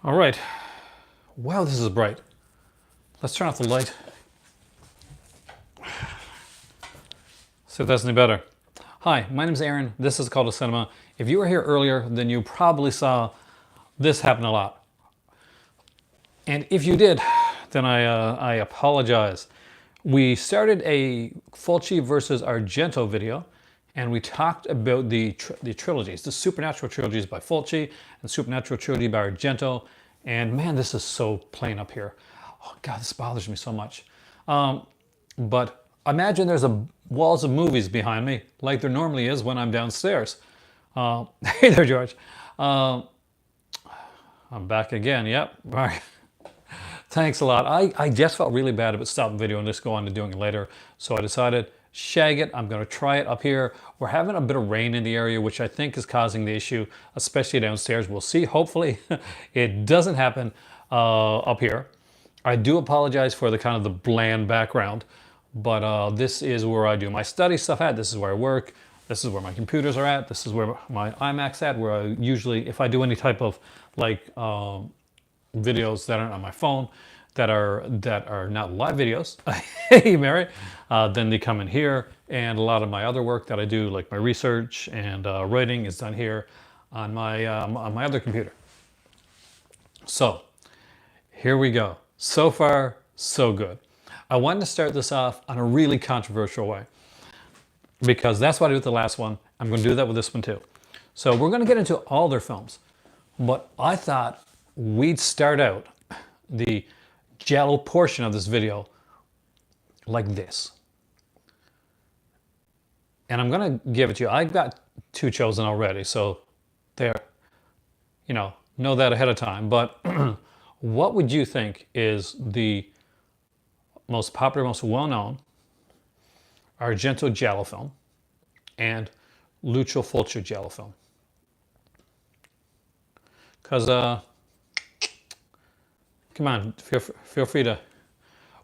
All right. Wow, this is bright. Let's turn off the light. See if that's any better. Hi, my name is Aaron. This is Called to Cinema. If you were here earlier, then you probably saw this happen a lot. And if you did, then I apologize. We started a Fulci versus Argento video, and we talked about the trilogies, the Supernatural Trilogies by Fulci and Supernatural Trilogy by Argento. And man, this is so plain up here. Oh God, this bothers me so much. But imagine there's walls of movies behind me, like there normally is when I'm downstairs. Hey there, George. I'm back again. Yep. All right. Thanks a lot. I just felt really bad about stopping video and just go on to doing it later. So I decided, shag it. I'm going to try it up here. We're having a bit of rain in the area, which I think is causing the issue, especially downstairs. We'll see. Hopefully it doesn't happen up here. I do apologize for the kind of the bland background, but this is where I do my study stuff at. This is where I work. This is where my computers are at. This is where my iMac's at, where I usually, if I do any type of like videos that aren't on my phone, that are not live videos, hey Mary, then they come in here, and a lot of my other work that I do, like my research and writing, is done here on my other computer. So here we go. So far, so good. I wanted to start this off on a really controversial way, because that's what I did with the last one. I'm going to do that with this one too. So we're going to get into all their films, but I thought we'd start out the Giallo portion of this video like this. And I'm going to give it to you. I've got two chosen already, so there, know that ahead of time. But what would you think is the most popular, most well-known Argento Giallo film and Lucio Fulci Giallo film? Because, come on, feel free to.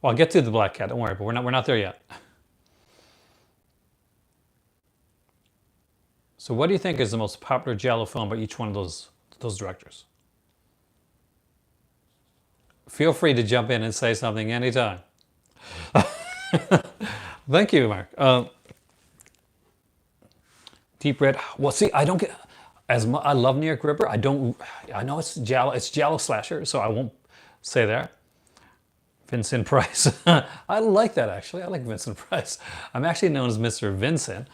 Well, I'll get to the Black Cat. Don't worry, but we're not there yet. So, what do you think is the most popular Giallo film by each one of those directors? Feel free to jump in and say something anytime. Thank you, Mark. Deep Red. Well, see, I don't get as much. I love New York Ripper. I don't. I know it's Giallo. It's Giallo slasher, so I won't say there. Vincent Price. I like that, actually. I like Vincent Price. I'm actually known as Mr. Vincent.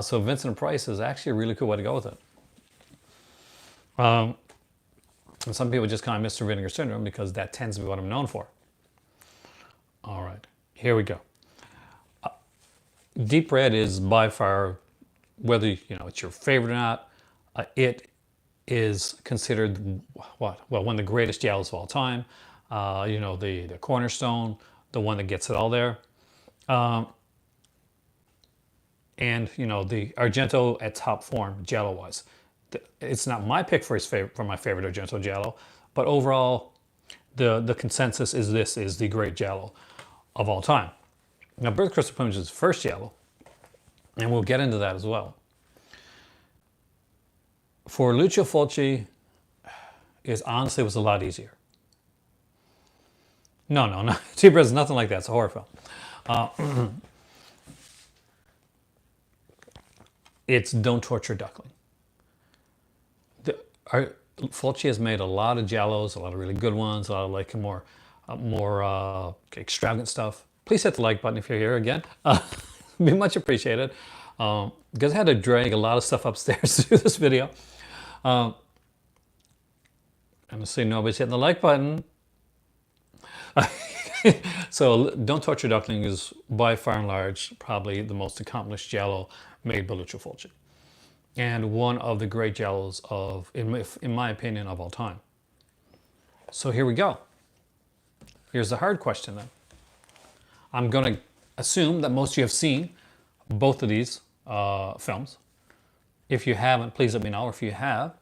So Vincent Price is actually a really cool way to go with it. And some people just call me Mr. Vinegar Syndrome because that tends to be what I'm known for. All right, here we go. Deep Red is by far, whether it's your favorite or not, it is considered what? Well, one of the greatest Giallos of all time. The cornerstone, the one that gets it all there. And the Argento at top form, Giallo wise. It's not my pick for my favorite Argento Giallo, but overall, the consensus is this is the great Giallo of all time. Now, Birth of Crystal Plumage is the first Giallo, and we'll get into that as well. For Lucio Fulci, it honestly was a lot easier. No. Deep Red is nothing like that. It's a horror film. It's Don't Torture Duckling. Fulci has made a lot of Giallos, a lot of really good ones, a lot of like more extravagant stuff. Please hit the like button if you're here again. Be much appreciated. Because I had to drag a lot of stuff upstairs to do this video. I'm gonna say nobody's hitting the like button. So Don't Torture Duckling is by far and large probably the most accomplished Giallo made by Lucio Fulci, and one of the great Giallos in my opinion, of all time. So here we go. Here's the hard question then. I'm going to assume that most of you have seen both of these films. If you haven't, please let me know. Or if you have,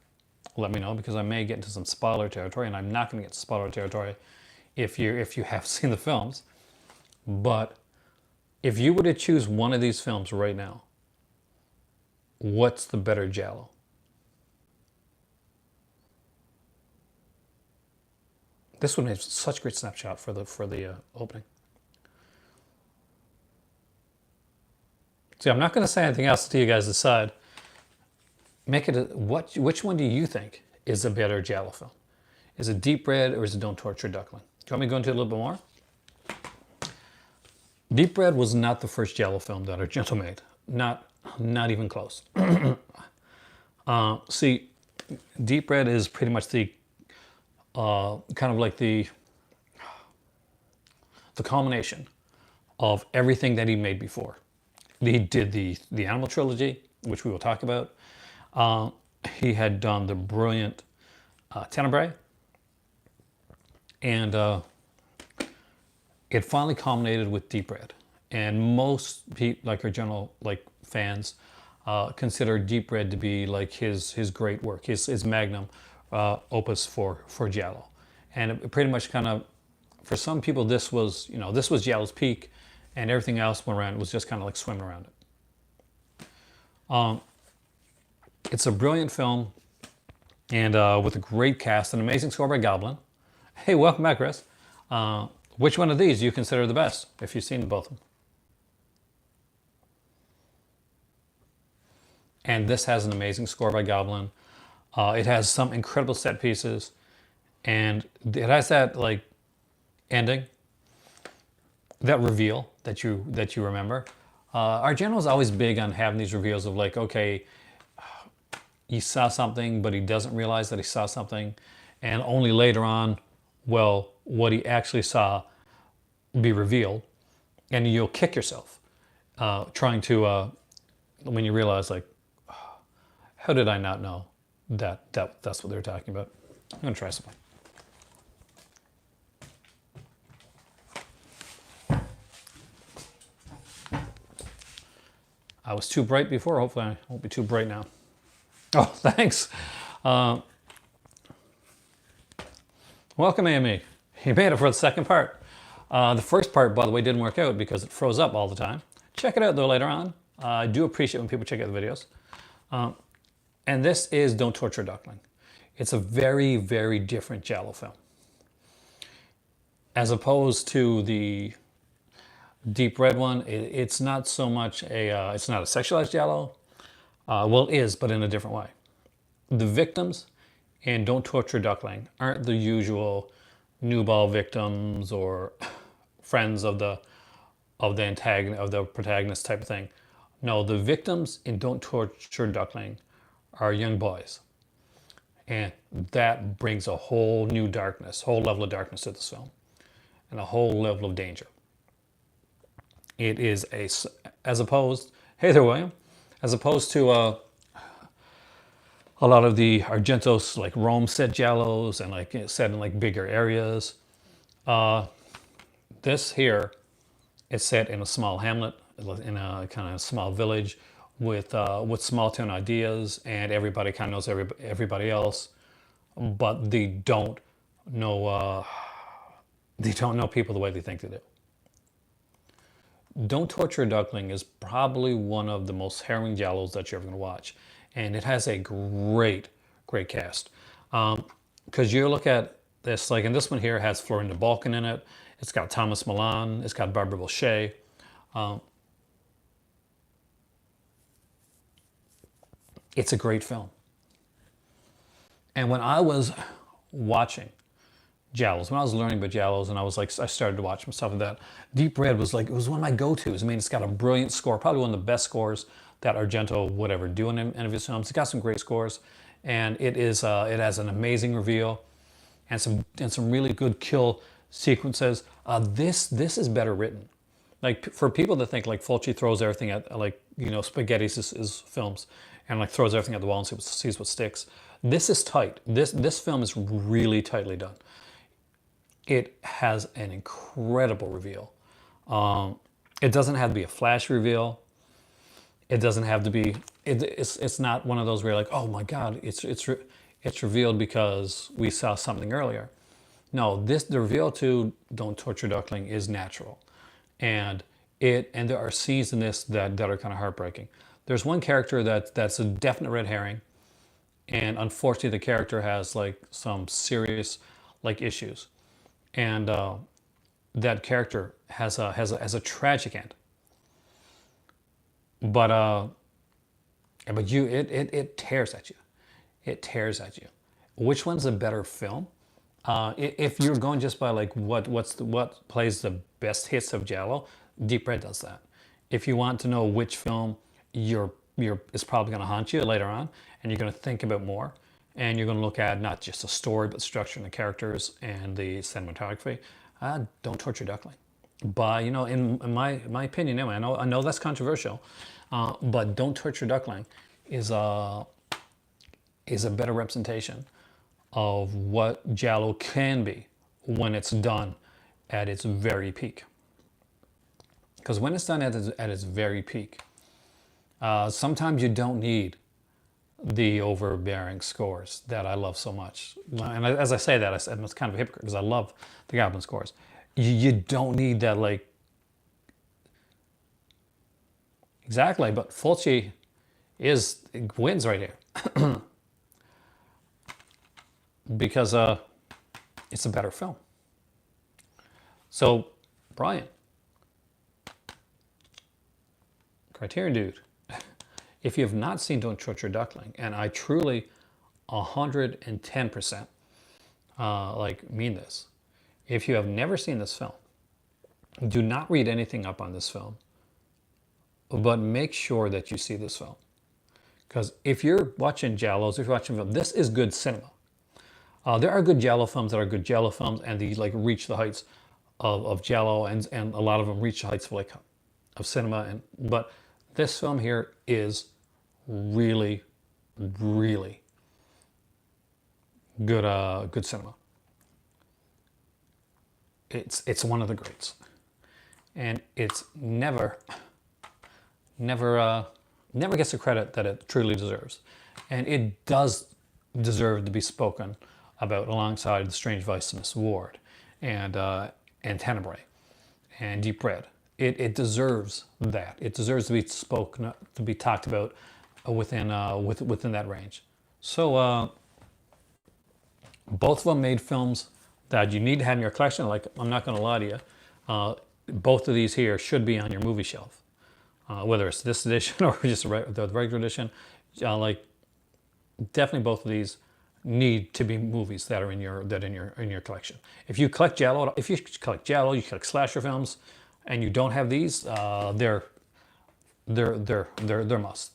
let me know, because I may get into some spoiler territory, and I'm not going to get to spoiler territory if you have seen the films. But if you were to choose one of these films right now, what's the better Giallo? This would make such a great snapshot for the opening. See, I'm not going to say anything else to you guys decide. Make it which one do you think is a better Giallo film? Is it Deep Red or is it Don't Torture Duckling? Do you want me to go into it a little bit more? Deep Red was not the first Giallo film that Argento made. Not even close. See, Deep Red is pretty much the kind of like the culmination of everything that he made before. He did the Animal Trilogy, which we will talk about. He had done the brilliant Tenebrae, and it finally culminated with Deep Red. And most people, like our general fans, consider Deep Red to be like his great work, his magnum opus for Giallo. And it pretty much kind of, for some people, this was Giallo's peak, and everything else went around was just kind of like swimming around it. It's a brilliant film, and with a great cast, an amazing score by Goblin. Hey, welcome back, Chris. Which one of these do you consider the best, if you've seen both of them? And this has an amazing score by Goblin. It has some incredible set pieces, and it has that ending, that reveal that you remember. Argento's always big on having these reveals of okay, he saw something, but he doesn't realize that he saw something, and only later on, well, what he actually saw be revealed, and you'll kick yourself trying to when you realize how did I not know that's what they're talking about. I'm gonna try something. I was too bright before. Hopefully I won't be too bright now. Oh, thanks. Welcome, Amy. You made it for the second part. The first part, by the way, didn't work out because it froze up all the time. Check it out, though, later on. I do appreciate when people check out the videos. And this is Don't Torture Duckling. It's a very, very different Giallo film. As opposed to the Deep Red one, it's not so much it's not a sexualized Giallo. Well, it is, but in a different way. The victims in Don't Torture Duckling aren't the usual newball victims or friends of the antagonist, of the protagonist type of thing. No, the victims in Don't Torture Duckling are young boys, and that brings a whole new darkness, whole level of darkness to this film, and a whole level of danger. It is as opposed, hey there, William, as opposed to a lot of the Argento's Rome set Giallos and set in bigger areas. This here is set in a small hamlet, in a kind of small village with small town ideas, and everybody kind of knows everybody else, but they don't know people the way they think they do. Don't Torture a Duckling is probably one of the most harrowing Giallos that you're ever going to watch. And it has a great, great cast. Because you look at this, and this one here has Florinda Balkan in it. It's got Thomas Milan. It's got Barbara Boucher. It's a great film. And when I was watching Giallos, when I was learning about Giallos, and I started to watch some stuff like that, Deep Red was it was one of my go-tos. I mean, it's got a brilliant score, probably one of the best scores that Argento would ever do in any of his films. It's got some great scores, and it has an amazing reveal, and some really good kill sequences. This is better written. For people that think Fulci throws everything at spaghetti's his films, and throws everything at the wall and sees what sticks. This is tight. This film is really tightly done. It has an incredible reveal. It doesn't have to be a flash reveal. It doesn't have to be. It's not one of those where you're like, oh my God, it's revealed because we saw something earlier. No, the reveal to Don't Torture Duckling is natural, and there are scenes in this that are kind of heartbreaking. There's one character that's a definite red herring, and unfortunately the character has some serious issues. and that character has a tragic end. But it tears at you. It tears at you. Which one's a better film? If you're going just by like what plays the best hits of Giallo, Deep Red does that. If you want to know which film you're is probably going to haunt you later on, and you're going to think about more, and you're going to look at not just the story but structure and the characters and the cinematography, don't torture Duckling. But in my opinion, anyway, I know that's controversial, but Don't Torture Duckling is a better representation of what Giallo can be when it's done at its very peak. Because when it's done at its very peak, sometimes you don't need the overbearing scores that I love so much. And as I say that, I'm kind of a hypocrite because I love the Goblin scores. You don't need that, like, exactly, but Fulci wins right here because it's a better film. So, Brian, Criterion Dude, if you have not seen Don't Torture Duckling, and I truly 110% mean this, if you have never seen this film, do not read anything up on this film, but make sure that you see this film. Because if you're watching Giallos, if you're watching film, this is good cinema. There are good Giallo films that are good Giallo films, and they like reach the heights of Giallo, and a lot of them reach the heights of cinema. But this film here is really, really good cinema. It's one of the greats, and it's never gets the credit that it truly deserves, and it does deserve to be spoken about alongside The Strange Vice of Miss Ward and Tenebrae and Deep Red. It deserves that. It deserves to be spoken, to be talked about within that range. So both of them made films that you need to have in your collection. Like, I'm not going to lie to you, both of these here should be on your movie shelf, whether it's this edition or just the regular edition. Definitely both of these need to be movies that are in your collection. If you collect Giallo, you collect slasher films, and you don't have these, they're must.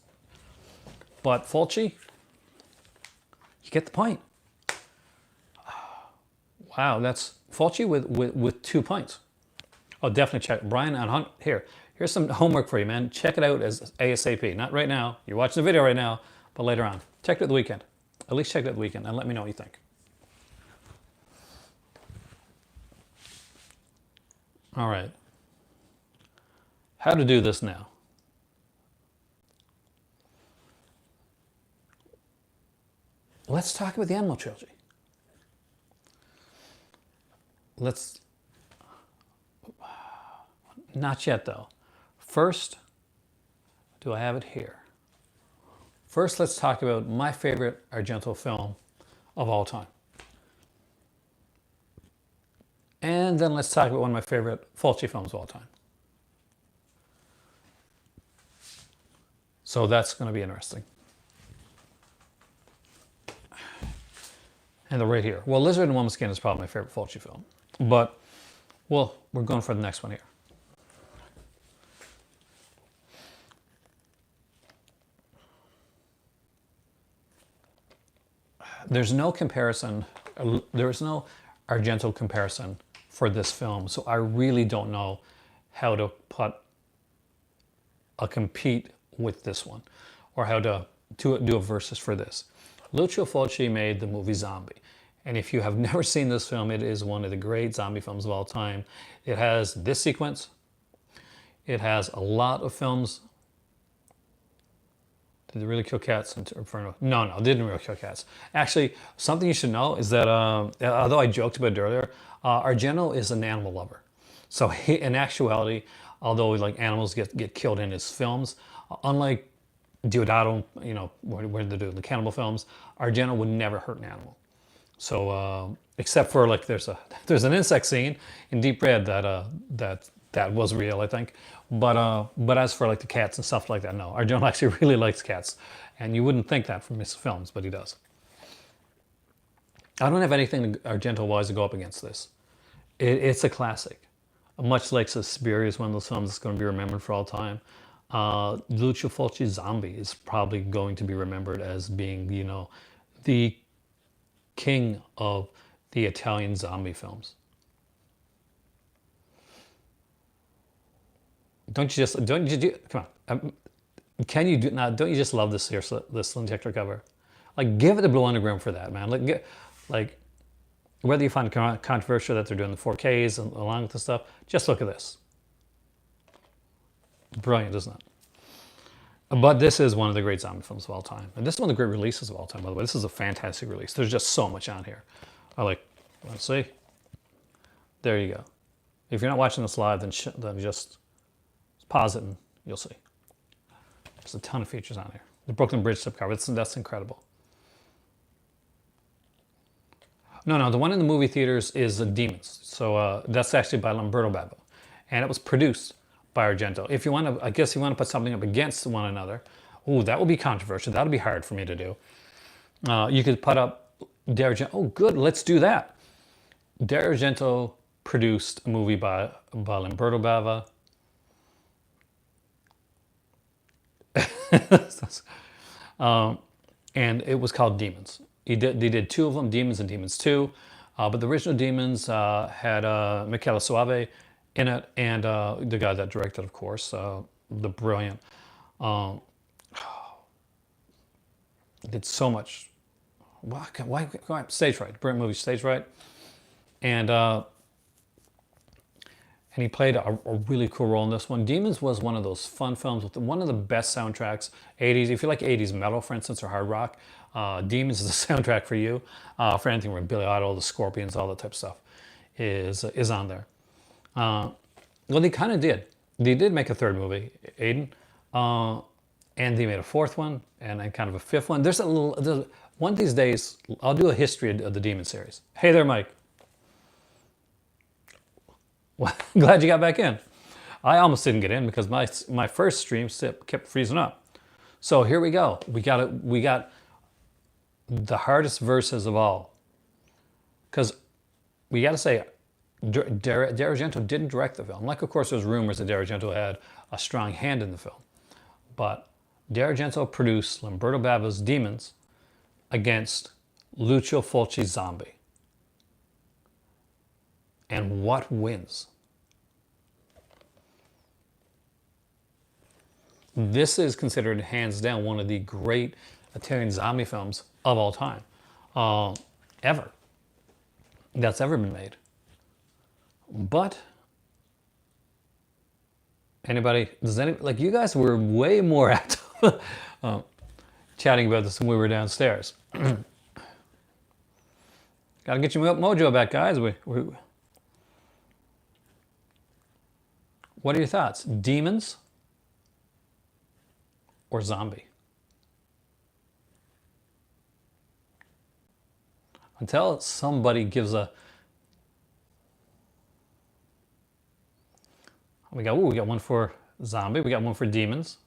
But Fulci, you get the point. Wow, that's Fulci with 2 points. Oh, definitely check Brian and Hunt. Here's some homework for you, man. Check it out as ASAP. Not right now. You're watching the video right now, but later on. Check it at the weekend. At least check it at the weekend and let me know what you think. All right. How to do this now. Let's talk about the Animal Trilogy. Not yet though. First, do I have it here? First, let's talk about my favorite Argento film of all time. And then let's talk about one of my favorite Fulci films of all time. So that's going to be interesting. And right here. Well, Lizard and Woman's Skin is probably my favorite Fulci film. But, well, we're going for the next one here. There's no comparison. There is no Argento comparison for this film. So I really don't know how to put a compete with this one, or how to do a versus for this. Lucio Fulci made the movie Zombie. And if you have never seen this film, it is one of the great zombie films of all time. It has this sequence. It has a lot of films. Did they really kill cats in Inferno? No, they didn't really kill cats. Actually, something you should know is that, although I joked about it earlier, Argento is an animal lover. So in actuality, although like animals get killed in his films, unlike Deodato, where they do the cannibal films, Argento would never hurt an animal. So except for like there's an insect scene in Deep Red that was real, I think. But as for like the cats and stuff like that, no. Argento actually really likes cats, and you wouldn't think that from his films, but he does. I don't have anything Argento-wise to go up against this. It's a classic. Much like Suspiria is one of those films that's going to be remembered for all time. Lucio Fulci's Zombie is probably going to be remembered as being, the king of the Italian zombie films. Don't you come on? Can you do now? Don't you just love this Slim Detector cover? Like, give it the Blue Underground for that, man. Like whether you find it controversial that they're doing the 4Ks and along with the stuff, just look at this. Brilliant, isn't it? But this is one of the great zombie films of all time. And this is one of the great releases of all time, by the way. This is a fantastic release. There's just so much on here. Let's see. There you go. If you're not watching this live, then just pause it and you'll see. There's a ton of features on here. The Brooklyn Bridge slipcover, that's incredible. No, the one in the movie theaters is Demons. So that's actually by Lamberto Bava. And it was produced by Argento. If you want to, I guess you want to put something up against one another. Ooh, that would be controversial. That would be hard for me to do. You could put up Argento. Oh, good, let's do that. Argento produced a movie by Lamberto Bava. And it was called Demons. They did two of them, Demons and Demons 2. But the original Demons had Michele Soavi in it, and the guy that directed, of course, the brilliant. Did so much. Why Stage Fright, brilliant movie, Stage Fright. And he played a really cool role in this one. Demons was one of those fun films with one of the best soundtracks. 80s, if you like 80s metal, for instance, or hard rock, Demons is the soundtrack for you. For anything where Billy Idol, the Scorpions, all that type of stuff is on there. Well, they kind of did. They did make a third movie, Aiden, and they made a fourth one, and then kind of a fifth one. There's one of these days, I'll do a history of the Demon series. Hey there, Mike. Well, glad you got back in. I almost didn't get in because my first stream kept freezing up. So here we go. We got the hardest verses of all. Because we got to say, Argento didn't direct the film. Like, of course, there's rumors that Argento had a strong hand in the film. But Argento produced Lamberto Bava's Demons against Lucio Fulci's Zombie. And what wins? This is considered hands down one of the great Italian zombie films of all time, ever. That's ever been made. But like you guys were way more active chatting about this when we were downstairs. Gotta get your mojo back, guys. What are your thoughts? Demons or Zombie? Until somebody gives a... We got one for Zombie. We got one for Demons.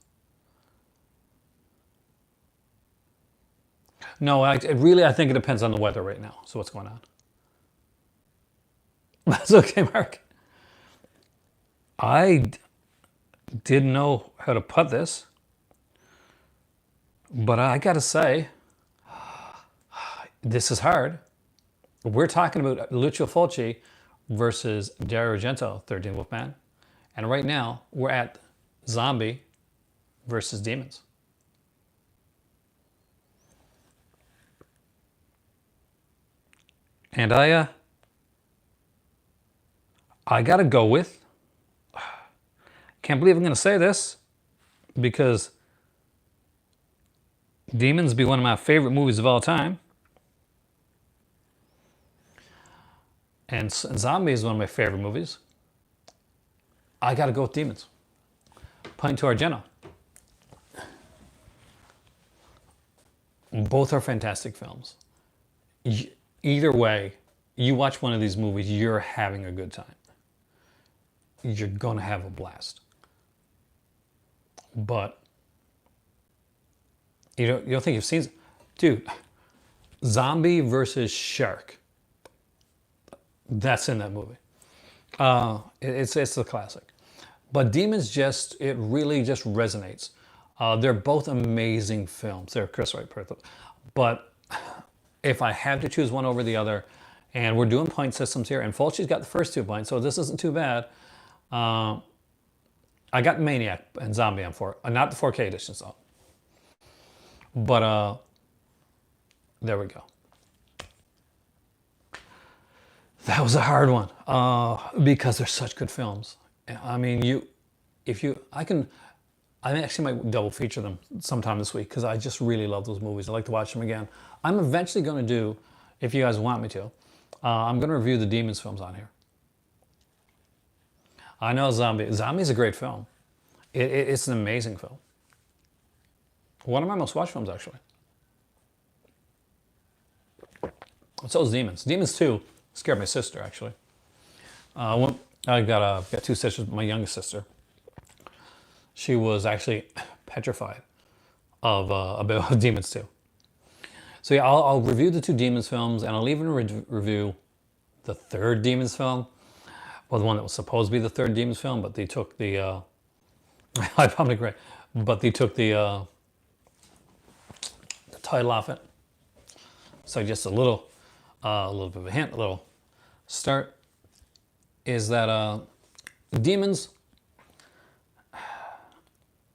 No, I think it depends on the weather right now. So what's going on? That's okay, Mark. I didn't know how to put this, but I gotta say, this is hard. We're talking about Lucio Fulci versus Dario Argento, 13 Wolfman. And right now, we're at Zombie versus Demons. And I gotta go with, can't believe I'm gonna say this, because Demons be one of my favorite movies of all time. And Zombie is one of my favorite movies. I gotta go with Demons. Point to Argento. Both are fantastic films. You either way, you watch one of these movies, you're having a good time. You're going to have a blast. But you don't think you've seen... Dude, zombie versus shark. That's in that movie. It's a classic. But Demons it really just resonates. They're both amazing films. They're Chris Wright perfect. But if I have to choose one over the other, and we're doing point systems here, and Fulci's got the first 2 points, so this isn't too bad. I got Maniac and Zombie on 4. Not the 4K editions though. But there we go. That was a hard one because they're such good films. I mean, I actually might double feature them sometime this week because I just really love those movies. I like to watch them again. I'm eventually going to do, if you guys want me to, I'm going to review the Demons films on here. I know Zombie. Zombie's a great film. It's an amazing film. One of my most watched films, actually. So is Demons. Demons 2 scared my sister, actually. I got 2 sisters, my youngest sister. She was actually petrified of about Demons 2. So yeah, I'll review the 2 Demons films, and I'll even review the 3rd Demons film. Well, the one that was supposed to be the 3rd Demons film, but they took the... I probably agree. But they took the title off it. So just a little bit of a hint, a little start, is that Demons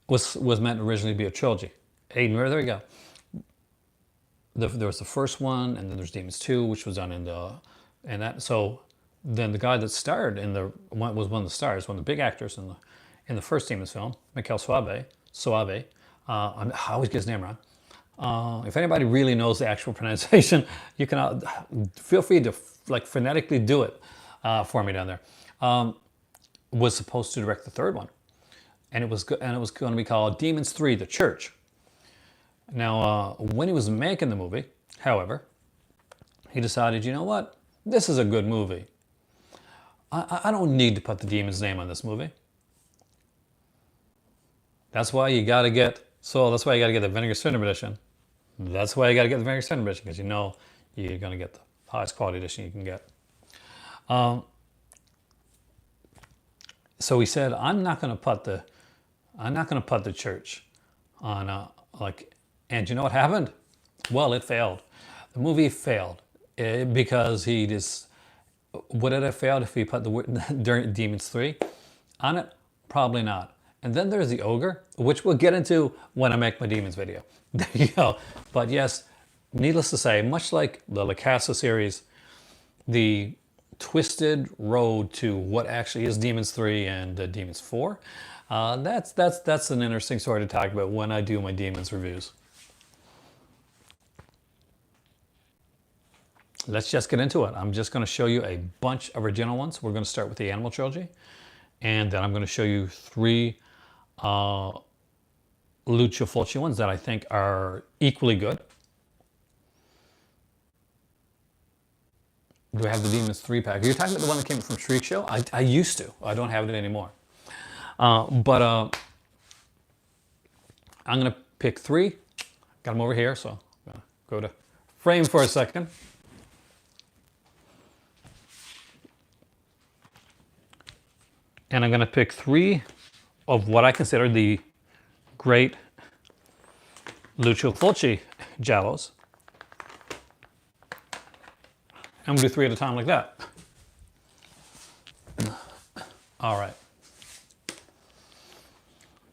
was meant to originally be a trilogy. Aiden, there we go. There was the first one, and then there's Demons 2, which was done so then the guy that starred was one of the stars, one of the big actors in the first Demons film, Michael Soavi. I always get his name wrong. If anybody really knows the actual pronunciation, you can feel free to phonetically do it for me down there. Was supposed to direct the 3rd one, and it was going to be called Demons 3: The Church. Now, when he was making the movie, however, he decided, you know what, this is a good movie. I don't need to put the Demon's name on this movie. That's why you got to get the Vinegar Syndrome edition. That's why you got to get the Vinegar Syndrome edition, because you know you're going to get the highest quality edition you can get. So he said, I'm not going to put the church on and you know what happened? Well, it failed. The movie failed because he just... Would it have failed if he put the word Demons 3 on it? Probably not. And then there's the Ogre, which we'll get into when I make my Demons video. There you go. But yes, needless to say, much like the La Casa series, the twisted road to what actually is Demons 3 and Demons 4, that's an interesting story to talk about when I do my Demons reviews. Let's just get into it. I'm just going to show you a bunch of original ones. We're going to start with the Animal Trilogy, and then I'm going to show you 3 Lucio Fulci ones that I think are equally good. Do I have the Demons 3-pack? Are you talking about the one that came from Shriek Show? I used to. I don't have it anymore. But I'm going to pick 3. Got them over here, so I'm going to go to frame for a second. And I'm going to pick 3 of what I consider the great Lucio Fulci Giallos. I'm going to do 3 at a time like that. All right.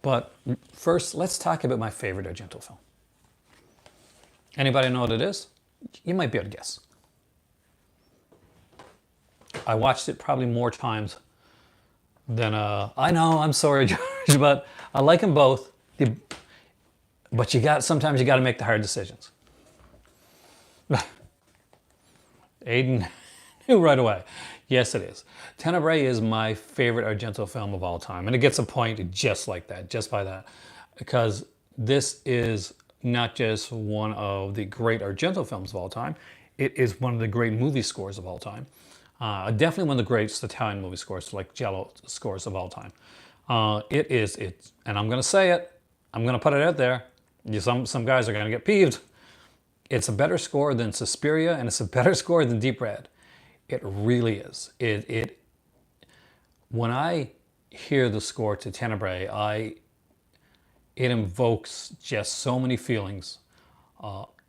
But first, let's talk about my favorite Argento film. Anybody know what it is? You might be able to guess. I watched it probably more times than I know, I'm sorry, George, but I like them both. But sometimes you got to make the hard decisions. Aiden knew right away. Yes, it is. Tenebrae is my favorite Argento film of all time, and it gets a point just like that, just by that, because this is not just one of the great Argento films of all time. it is one of the great movie scores of all time. Definitely one of the greatest Italian movie scores, like Giallo scores of all time. And I'm going to say it, I'm going to put it out there. Some guys are going to get peeved. It's a better score than Suspiria, and it's a better score than Deep Red. It really is. When I hear the score to Tenebrae, it invokes just so many feelings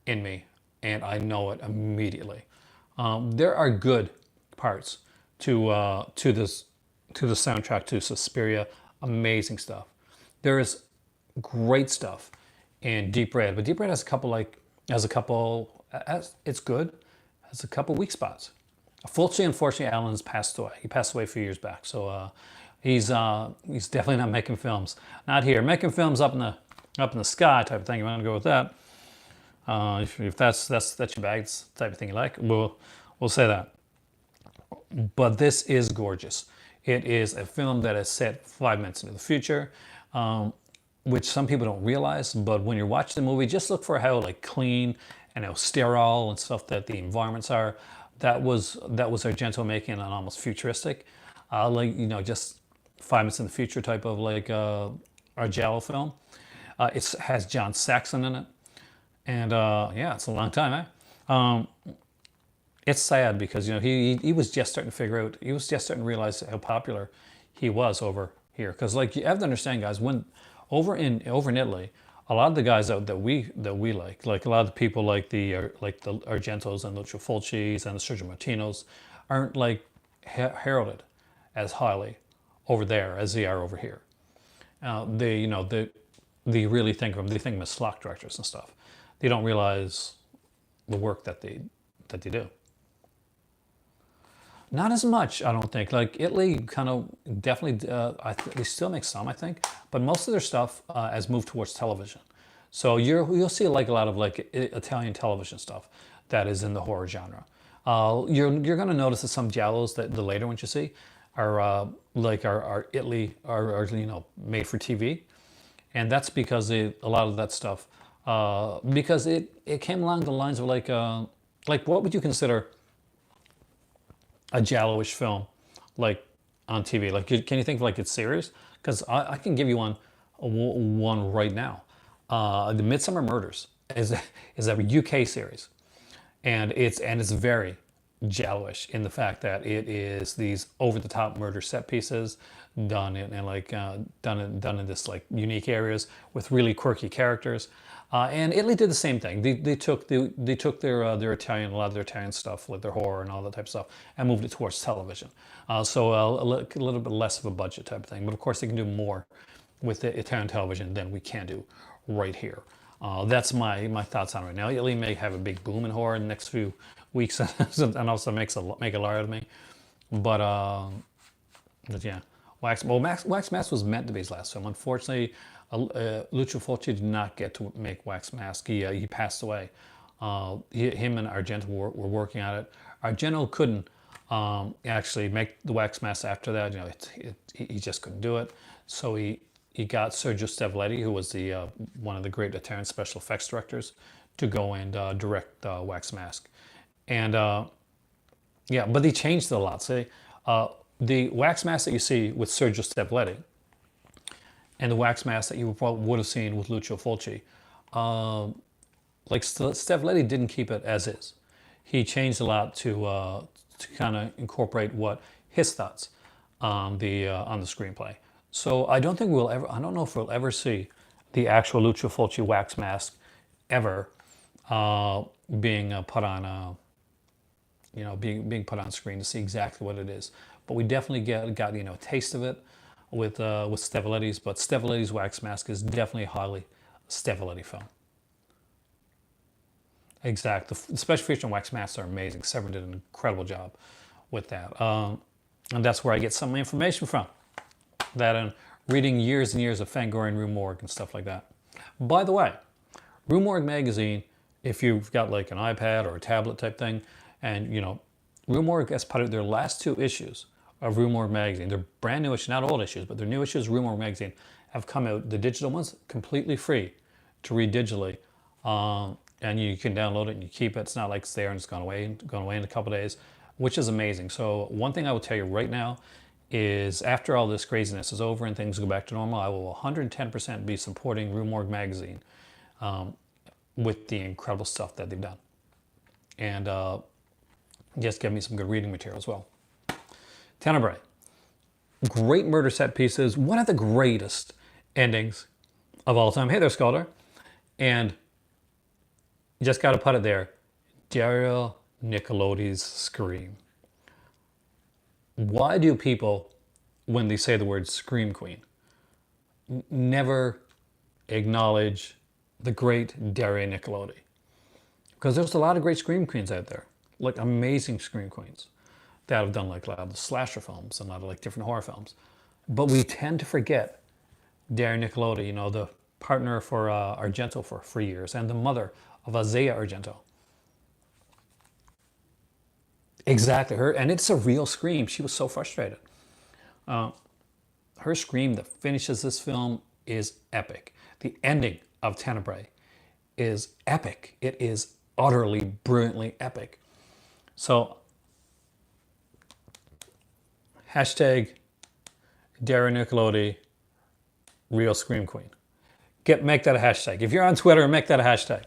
in me, and I know it immediately. There are good parts to the soundtrack to Suspiria. Amazing stuff. There is great stuff in Deep Red, but Deep Red has it's good. Has a couple weak spots. Fulci, unfortunately, Alan's passed away. He passed away a few years back, so he's definitely not making films. Not here. Making films up in the sky type of thing. You want to go with that? If that's your bag, it's the type of thing you like, we'll say that. But this is gorgeous. It is a film that is set 5 minutes into the future, which some people don't realize. But when you're watching the movie, just look for how like clean and how sterile and stuff that the environments are. That was Argento making an almost futuristic, just 5 minutes in the future type of like a Giallo film. It has John Saxon in it, and it's a long time, eh? It's sad because he was just starting to realize how popular he was over here. Because like you have to understand, guys, when over in Italy, a lot of the guys that we like a lot of the people like the Argentos and Lucio Fulcis and the Sergio Martinos aren't like heralded as highly over there as they are over here. They really think of them. They think of them as slot directors and stuff. They don't realize the work that they do. Not as much, I don't think. Like Italy, kind of definitely. They still make some, I think, but most of their stuff has moved towards television. So you'll see like a lot of like Italian television stuff that is in the horror genre. You're going to notice that some giallos that the later ones you see are Italy are made for TV, and that's because a lot of that stuff because it came along the lines of like what would you consider a Giallo-ish film, like on TV? Like, can you think of like it's serious? Because I can give you one right now. The Midsummer Murders is a UK series, and it's very Giallo-ish in the fact that it is these over-the-top murder set pieces done in this like unique areas with really quirky characters. And Italy did the same thing. They took their Italian, a lot of their Italian stuff, like their horror and all that type of stuff, and moved it towards television. So a little bit less of a budget type of thing. But of course, they can do more with the Italian television than we can do right here. That's my thoughts on it right now. Italy may have a big boom in horror in the next few weeks, and also make a lot out of me. But yeah, Wax Mask was meant to be his last film. Unfortunately, Lucio Fulci did not get to make Wax Mask. He passed away. Him and Argento were working on it. Argento couldn't actually make the Wax Mask after that. He just couldn't do it. So he got Sergio Stevletti, who was the one of the great Italian special effects directors, to go and direct Wax Mask. And but they changed it a lot. See, the Wax Mask that you see with Sergio Stevletti and the Wax Mask that you probably would have seen with Lucio Fulci, Stevletti didn't keep it as is. He changed a lot to kind of incorporate what his thoughts on the screenplay. So I don't know if we'll ever see the actual Lucio Fulci Wax Mask ever being put on being put on screen to see exactly what it is. But we definitely got a taste of it with Stevletti's. But Stevletti's Wax Mask is definitely a highly Stevletti film. Exactly. The special features on Wax Masks are amazing. Severin did an incredible job with that. And that's where I get some of my information from. That and reading years and years of Fangoria and Rue Morgue and stuff like that. By the way, Rue Morgue magazine, if you've got like an iPad or a tablet type thing, and Rue Morgue has put out their last 2 issues of Rue Morgue magazine. They're brand new issues, not old issues, but they're new issues of Rue Morgue magazine have come out. The digital ones completely free to read digitally and you can download it and you keep it. It's not like it's there and it's gone away in a couple days, which is amazing. So one thing I will tell you right now is after all this craziness is over and things go back to normal, I will 110% be supporting Rue Morgue magazine with the incredible stuff that they've done. And just give me some good reading material as well. Tenebrae. Great murder set pieces. One of the greatest endings of all time. Hey there, Sculder. And you just got to put it there. Dario Nicolodi's Scream. Why do people, when they say the word Scream Queen, never acknowledge the great Dario Nicolodi? Because there's a lot of great Scream Queens out there, like amazing Scream Queens that have done like a lot of the slasher films and a lot of like different horror films. But we tend to forget Dario Nicolodi, you know, the partner for Argento for years and the mother of Isaiah Argento. Exactly, her, and it's a real scream. She was so frustrated. Her scream that finishes this film is epic. The ending of Tenebrae is epic. It is utterly, brilliantly epic. So, hashtag Dario Nicolodi, real Scream Queen. Make that a hashtag. If you're on Twitter, make that a hashtag.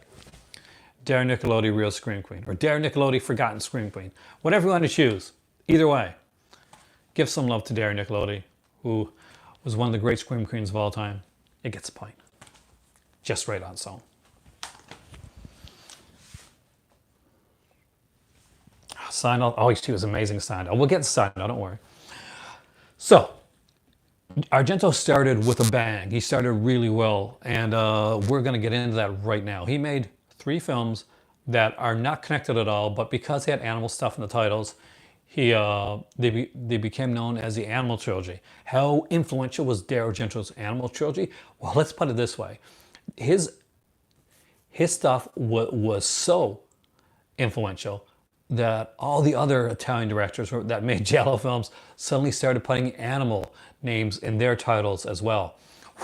Dario Nicolodi, real Scream Queen. Or Dario Nicolodi, forgotten Scream Queen. Whatever you want to choose. Either way. Give some love to Dario Nicolodi, who was one of the great Scream Queens of all time. It gets a point. Just right on its own. Stendhal. Oh, she was amazing, Stendhal. We'll get to Stendhal, don't worry. So, Argento started with a bang. He started really well, and we're going to get into that right now. He made 3 films that are not connected at all, but because they had animal stuff in the titles, they became known as the Animal Trilogy. How influential was Dario Argento's Animal Trilogy? Well, let's put it this way. His stuff was so influential that all the other Italian directors that made Giallo films suddenly started putting animal names in their titles as well,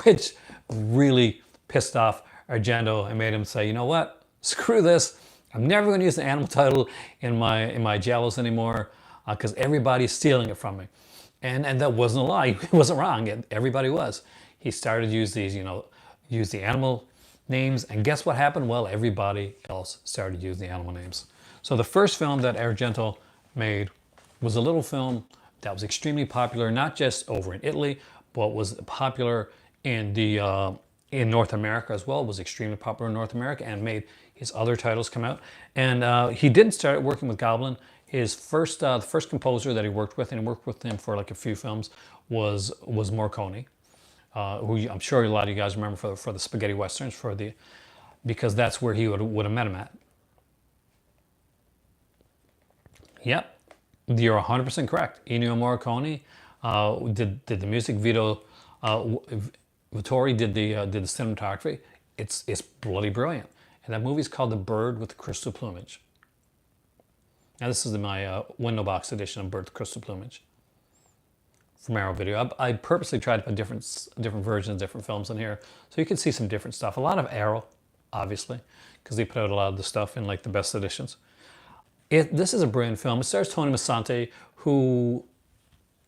which really pissed off Argento and made him say, you know what, screw this. I'm never going to use the animal title in my Giallos anymore because everybody's stealing it from me. And that wasn't a lie. He wasn't wrong. Everybody was. He started to use these, use the animal names. And guess what happened? Well, everybody else started using the animal names. So the first film that Argento made was a little film that was extremely popular, not just over in Italy, but was popular in in North America as well. It was extremely popular in North America and made his other titles come out. And he didn't start working with Goblin. His first, the first composer that he worked with, and he worked with him for like a few films, was Morricone, who I'm sure a lot of you guys remember for the spaghetti westerns, because that's where he would have met him at. Yep, you're 100% correct. Ennio Morricone did the music. Vito Vittori did the cinematography. It's bloody brilliant. And that movie's called The Bird with the Crystal Plumage. Now this is my window box edition of Bird with the Crystal Plumage from Arrow Video. I purposely tried to put different versions, different films in here, so you can see some different stuff. A lot of Arrow, obviously, because they put out a lot of the stuff in like the best editions. This is a brilliant film. It stars Tony Massante, who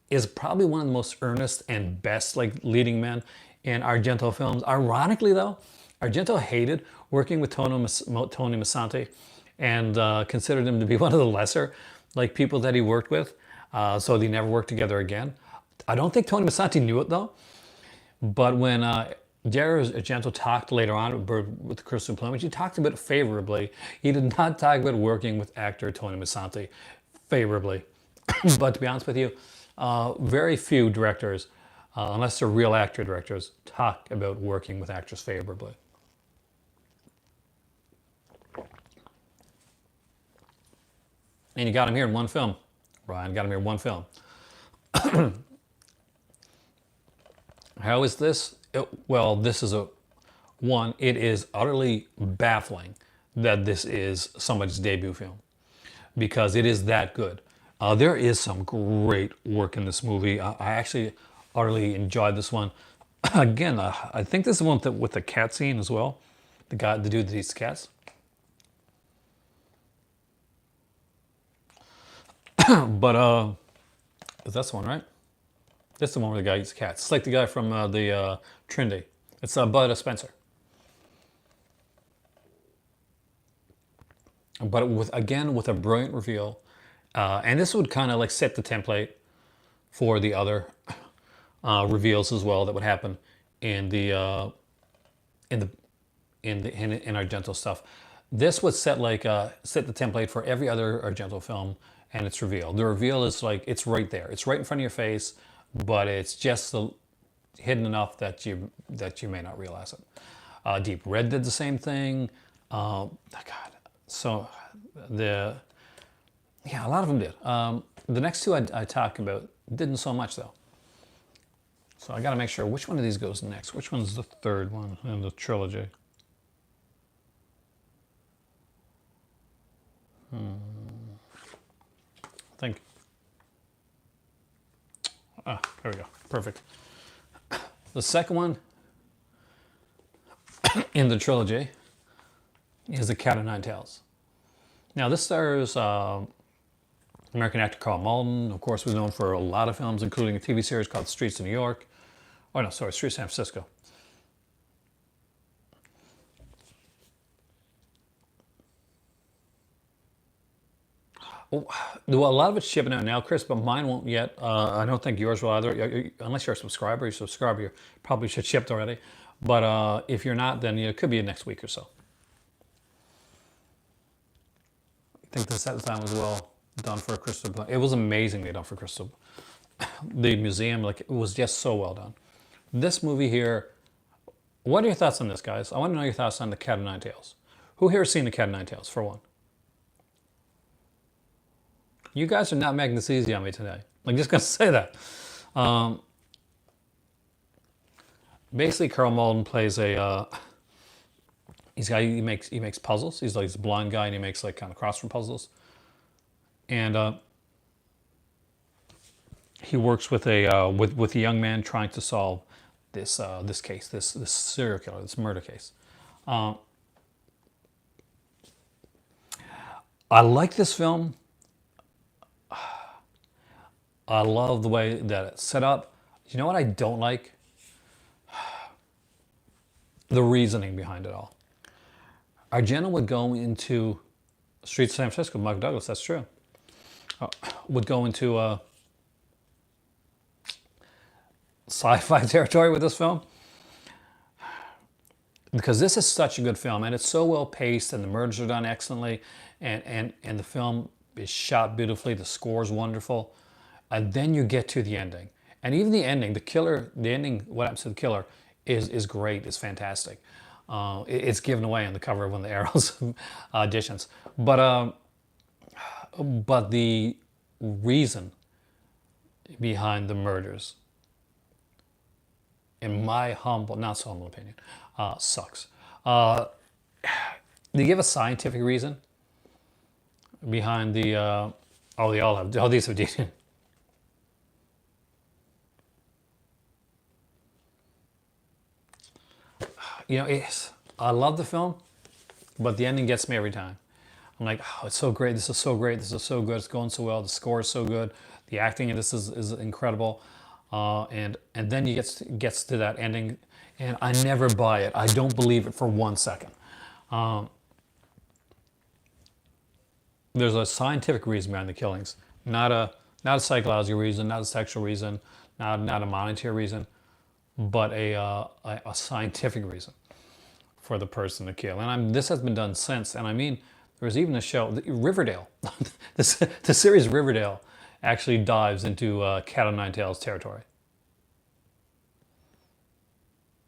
is probably one of the most earnest and best leading men in Argento films. Ironically, though, Argento hated working with Tony Massante and considered him to be one of the lesser people that he worked with. So they never worked together again. I don't think Tony Massante knew it though. But when Dario Argento talked later on with the Crystal Plumage, he talked about it favorably. He did not talk about working with actor Tony Massante favorably. But to be honest with you, very few directors, unless they're real actor directors, talk about working with actors favorably. And you got him here in one film. Ryan got him here in one film. How is this? Well, this is it is utterly baffling that this is somebody's debut film because it is that good. There is some great work in this movie. I actually utterly enjoyed this one. Again, I think this is one with the cat scene as well. The dude that eats cats. But that's the one, right? That's the one where the guy eats cats. It's like the guy from the Trinity. It's Bud Spencer. But with a brilliant reveal, and this would kind of like set the template for the other reveals as well that would happen in the in the in Argento stuff. This would set set the template for every other Argento film and its reveal. The reveal is like it's right there. It's right in front of your face, but it's just hidden enough that you may not realize it. Deep Red did the same thing. God, so a lot of them did. The next two I talk about didn't so much though. So I got to make sure which one of these goes next. Which one's the third one in the trilogy? I think. There we go. Perfect. The second one in the trilogy is The Cat o' Nine Tails. Now this stars American actor Carl Malden. Of course, was known for a lot of films, including a TV series called Streets of New York. Oh no, sorry, Streets of San Francisco. Well, a lot of it's shipping out now, Chris, but mine won't yet. I don't think yours will either. Unless you're a subscriber, you probably should shipped already. But if you're not, then it could be next week or so. I think the set design was well done for Crystal. It was amazingly done for Crystal. The museum, like, it was just so well done. This movie here, what are your thoughts on this, guys? I want to know your thoughts on The Cat o' Nine Tails. Who here has seen The Cat o' Nine Tails, for one? You guys are not making this easy on me today. I'm just going to say that. Basically, Carl Malden plays he makes puzzles. He's like this blind guy, and he makes like kind of crossword puzzles. And he works with a young man trying to solve this case, this serial killer, this murder case. I like this film. I love the way that it's set up. You know what I don't like? The reasoning behind it all. Argento would go into Streets of San Francisco, Michael Douglas, that's true. Would go into sci-fi territory with this film. Because this is such a good film, and it's so well paced, and the murders are done excellently, and the film is shot beautifully, the score is wonderful. And then you get to the ending. And even the ending, what happens to the killer is great, is fantastic. It's given away on the cover of one of the Arrows auditions. But the reason behind the murders, in my not so humble opinion, sucks. They give a scientific reason behind the, they all have, these have I love the film, but the ending gets me every time. I'm like, oh, it's so great. This is so great. This is so good. It's going so well. The score is so good. The acting in this is incredible. And then you gets to that ending, and I never buy it. I don't believe it for 1 second. There's a scientific reason behind the killings, not a psychological reason, not a sexual reason, not a monetary reason, but a scientific reason for the person to kill. And this has been done since. And I mean, there was even a show, Riverdale. The series Riverdale actually dives into Cat o' Nine Tails territory.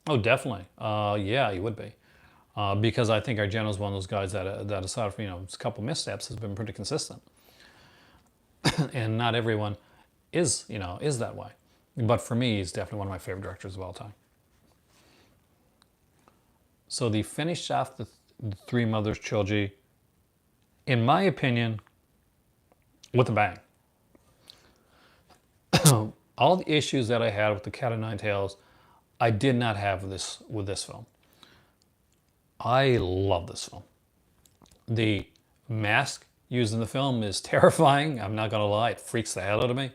Oh, definitely. Yeah, you would be. Because I think Argento's one of those guys that aside from a couple missteps, has been pretty consistent. And not everyone is that way. But for me, he's definitely one of my favorite directors of all time. So they finished off the Three Mothers trilogy, in my opinion, with a bang. All the issues that I had with The Cat o' Nine Tails, I did not have with this film. I love this film. The mask, used in the film is terrifying. I'm not gonna lie, it freaks the hell out of me.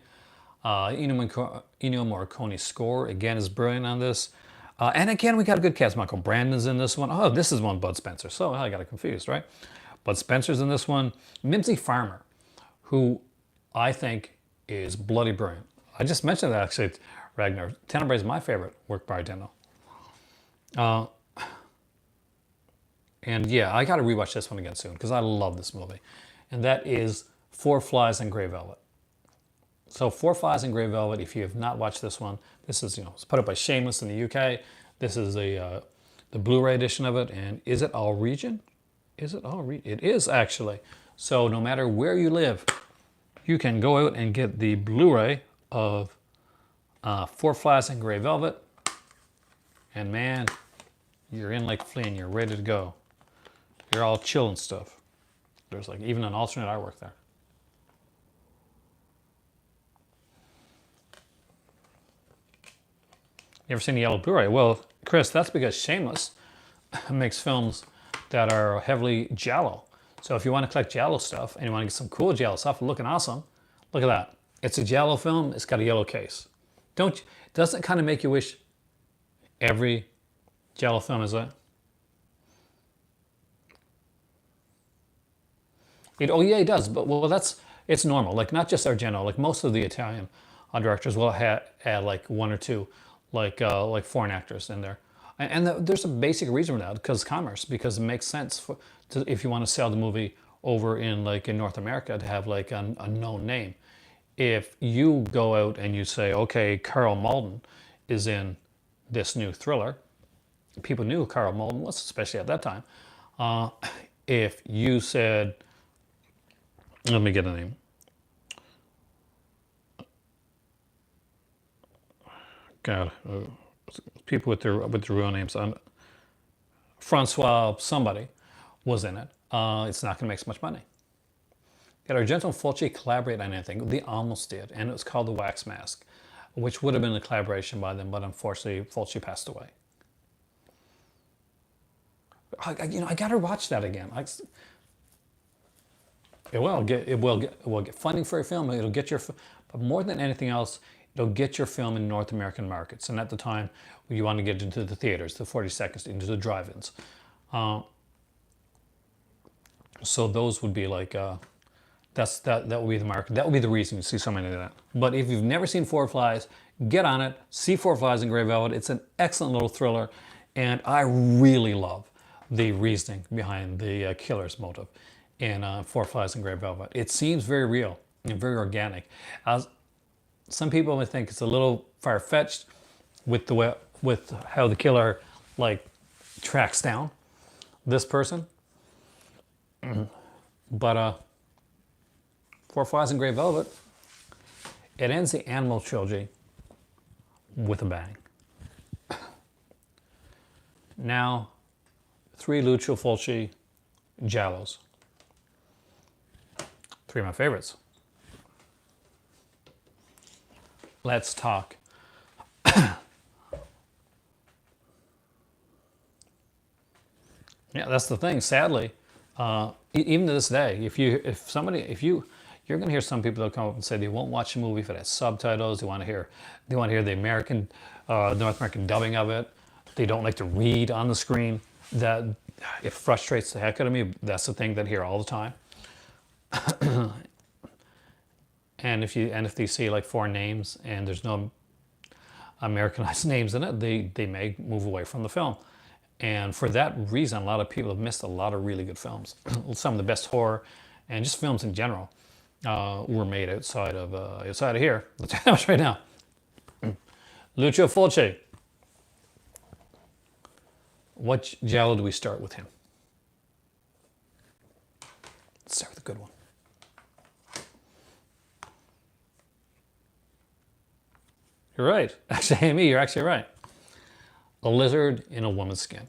Ennio Morricone's score again is brilliant on this. And again, we got a good cast. Michael Brandon's in this one. Oh, this is one Bud Spencer. So I got it confused, right? Bud Spencer's in this one. Mimsy Farmer, who I think is bloody brilliant. I just mentioned that actually, Ragnar. Tenebrae is my favorite work by Argento. And yeah, I got to rewatch this one again soon because I love this movie. And that is Four Flies in Grey Velvet. So Four Flies in Grey Velvet, if you have not watched this one, this is, it's put up by Shameless in the UK. This is the Blu-ray edition of it. And is it all region? Is it all region? It is actually. So no matter where you live, you can go out and get the Blu-ray of Four Flies in Grey Velvet. And man, you're in like Flynn, you're ready to go. You're all chill and stuff. There's like even an alternate artwork there. You ever seen the yellow Blu-ray? Well, Chris, that's because Shameless makes films that are heavily Giallo. So if you want to collect Giallo stuff and you want to get some cool Giallo stuff looking awesome, look at that. It's a Giallo film, it's got a yellow case. Doesn't it kind of make you wish every Giallo film is that? Oh yeah, it does. But well, it's normal. Like not just Argento. Like most of the Italian directors will add like one or two, like foreign actors in there, and there's a basic reason for that because commerce. Because it makes sense if you want to sell the movie over in North America to have like a known name. If you go out and you say, okay, Carl Malden is in this new thriller, people knew who Carl Malden was, especially at that time. If you said, let me get a name. God, people with their real names. Francois somebody was in it. It's not going to make so much money. Yet Argento and Fulci collaborate on anything. They almost did, and it was called The Wax Mask, which would have been a collaboration by them, but unfortunately Fulci passed away. I got to watch that again. It will get funding for your film. It'll get your, but more than anything else, it'll get your film in North American markets. And at the time, you want to get into the theaters, the 42nd, into the drive-ins. So those would be like, that would be the market. That would be the reason you see so many of that. But if you've never seen Four Flies, get on it. See Four Flies in Grey Velvet. It's an excellent little thriller, and I really love the reasoning behind the killer's motive in Four Flies in Grey Velvet. It seems very real and very organic. Some people may think it's a little far-fetched with how the killer tracks down this person, but Four Flies in Grey Velvet, it ends the Animal Trilogy with a bang. Now, 3 Lucio Fulci Giallos. 3 of my favorites. Let's talk. Yeah, that's the thing. Sadly, even to this day, you're going to hear some people that come up and say they won't watch a movie if it has subtitles. They want to hear the American, North American dubbing of it. They don't like to read on the screen. That it frustrates the heck out of me. That's the thing that I hear all the time. And if they see like foreign names and there's no Americanized names in it, they may move away from the film. And for that reason, a lot of people have missed a lot of really good films. Some of the best horror and just films in general were made outside of here. Let's tell you that right now. Lucio Fulci. What Giallo do we start with him? Let's start with a good one. You're right. Actually, Amy, you're actually right. A lizard in a woman's skin.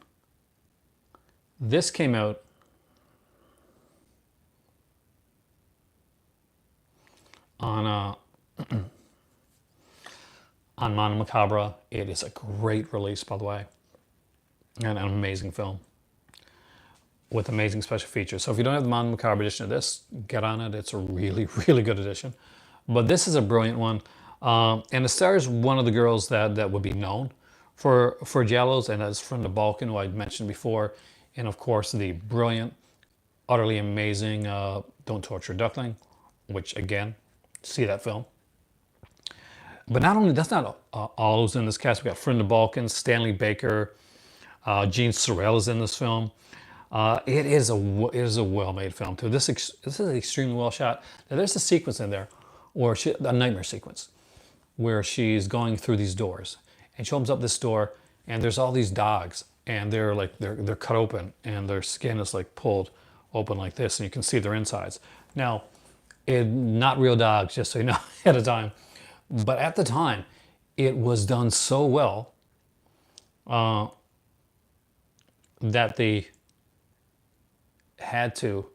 This came out on on Mono Macabre. It is a great release, by the way, and an amazing film. with amazing special features. So if you don't have the Mondo Macabre edition of this, get on it. It's a really, really good edition. But this is a brilliant one. And it stars one of the girls that would be known for Giallos, and that's from the Balkan, who I mentioned before. And of course, the brilliant, utterly amazing Don't Torture Duckling, which again, see that film. But not only, that's not all who's in this cast. We got From the Balkans, Stanley Baker, Gene Sorel is in this film. It is a well-made film too. This is extremely well shot. Now, there's a sequence in there, or a nightmare sequence, where she's going through these doors, and she opens up this door, and there's all these dogs, and they're cut open, and their skin is like pulled open like this, and you can see their insides. Now, not real dogs, just so you know ahead of time. But at the time, it was done so well that they had to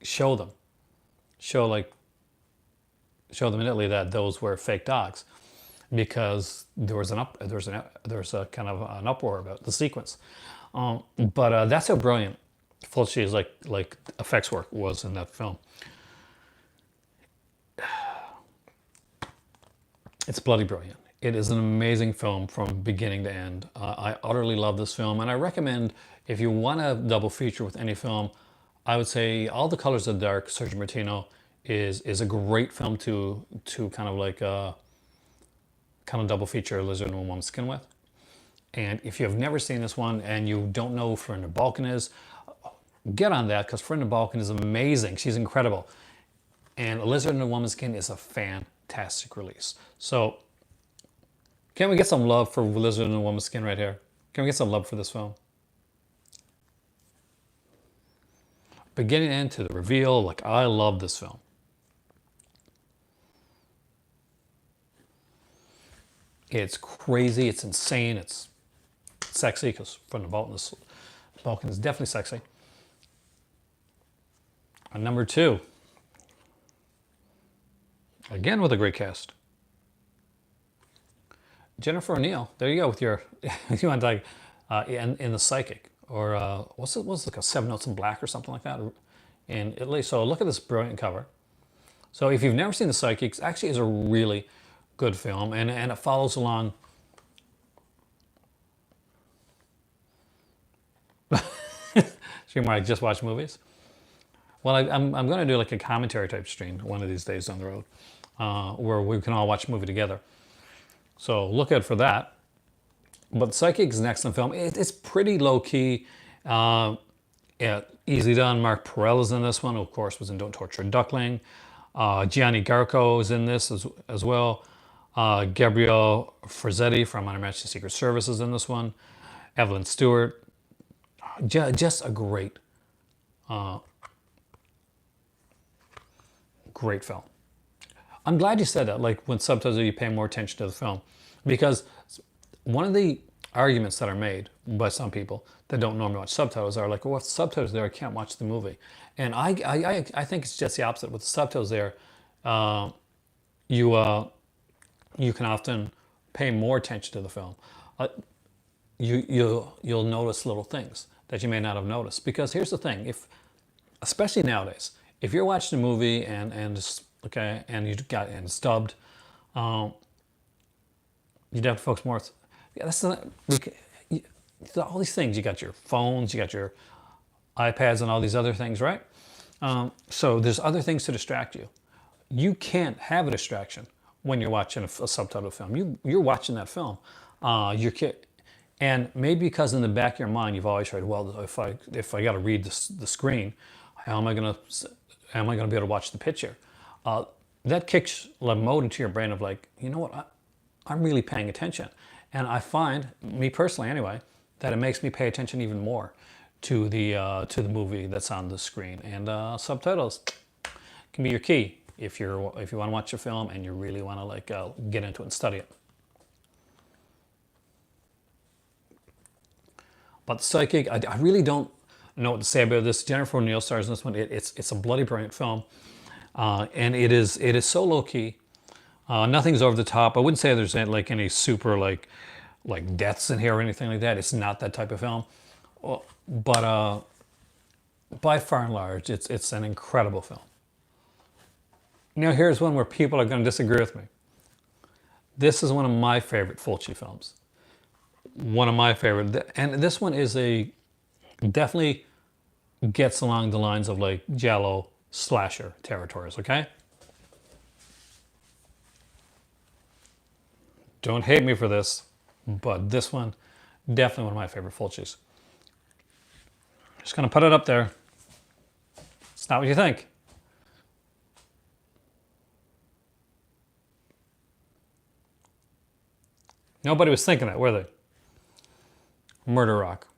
show them in Italy that those were fake dogs, because there was a kind of an uproar about the sequence. But that's how brilliant Fulci's like effects work was in that film. It's bloody brilliant. It is an amazing film from beginning to end. I utterly love this film, and I recommend, if you want a double feature with any film, I would say All the Colors of the Dark, Sergio Martino, is a great film to kind of double feature Lizard in a Woman's Skin with. And if you have never seen this one and you don't know who Friend of Balkan is, get on that, because Friend of Balkan is amazing. She's incredible. And A Lizard in a Woman's Skin is a fantastic release. So, can we get some love for Lizard in a Woman's Skin right here? Can we get some love for this film? Beginning to end, to the reveal, I love this film. It's crazy, it's insane, it's sexy, because From the Balkan is definitely sexy. And number 2, again with a great cast, Jennifer O'Neill. There you go with your, you want in The Psychic, or what's it, like a 7 Notes in Black or something like that in Italy. So look at this brilliant cover. So if you've never seen The Psychic, actually is a really good film, and it follows along. So you might just watch movies. Well, I'm going to do like a commentary type stream one of these days down the road, where we can all watch a movie together. So look out for that. But Psychic is an excellent film. It's pretty low key, easily done. Mark Perella is in this one, who of course was in Don't Torture Duckling. Gianni Garco is in this as well. Gabrielle Frazzetti from On Her Majesty's Secret Service is in this one. Evelyn Stewart. Just a great film. I'm glad you said that, like when subtitles, you pay more attention to the film, because one of the arguments that are made by some people that don't normally watch subtitles are like, well, if the subtitles there, I can't watch the movie. And I think it's just the opposite. With the subtitles there, you can often pay more attention to the film. You'll notice little things that you may not have noticed. Because here's the thing, especially nowadays, if you're watching a movie and it's dubbed, you'd have to focus more. All these things. You got your phones, you got your iPads, and all these other things, right? So there's other things to distract you. You can't have a distraction when you're watching a subtitled film. You're watching that film. And maybe because in the back of your mind you've always heard, well, if I got to read the screen, how am I going to be able to watch the picture? That kicks a mode into your brain of like, you know what, I'm really paying attention. And I find, me personally anyway, that it makes me pay attention even more to the movie that's on the screen. And subtitles can be your key if you want to watch a film and you really want to get into it and study it. But Psychic, I really don't know what to say about this. Jennifer O'Neill stars in this one. It's a bloody brilliant film, and it is so low key. Nothing's over the top. I wouldn't say there's any super like deaths in here or anything like that. It's not that type of film. but by far and large, it's an incredible film. Now here's one where people are going to disagree with me. This is one of my favorite Fulci films. One of my favorite, and this one is definitely gets along the lines of like Giallo slasher territories, okay? Don't hate me for this, but this one, definitely one of my favorite Fulcis. Just gonna put it up there. It's not what you think. Nobody was thinking that, were they? Murder Rock.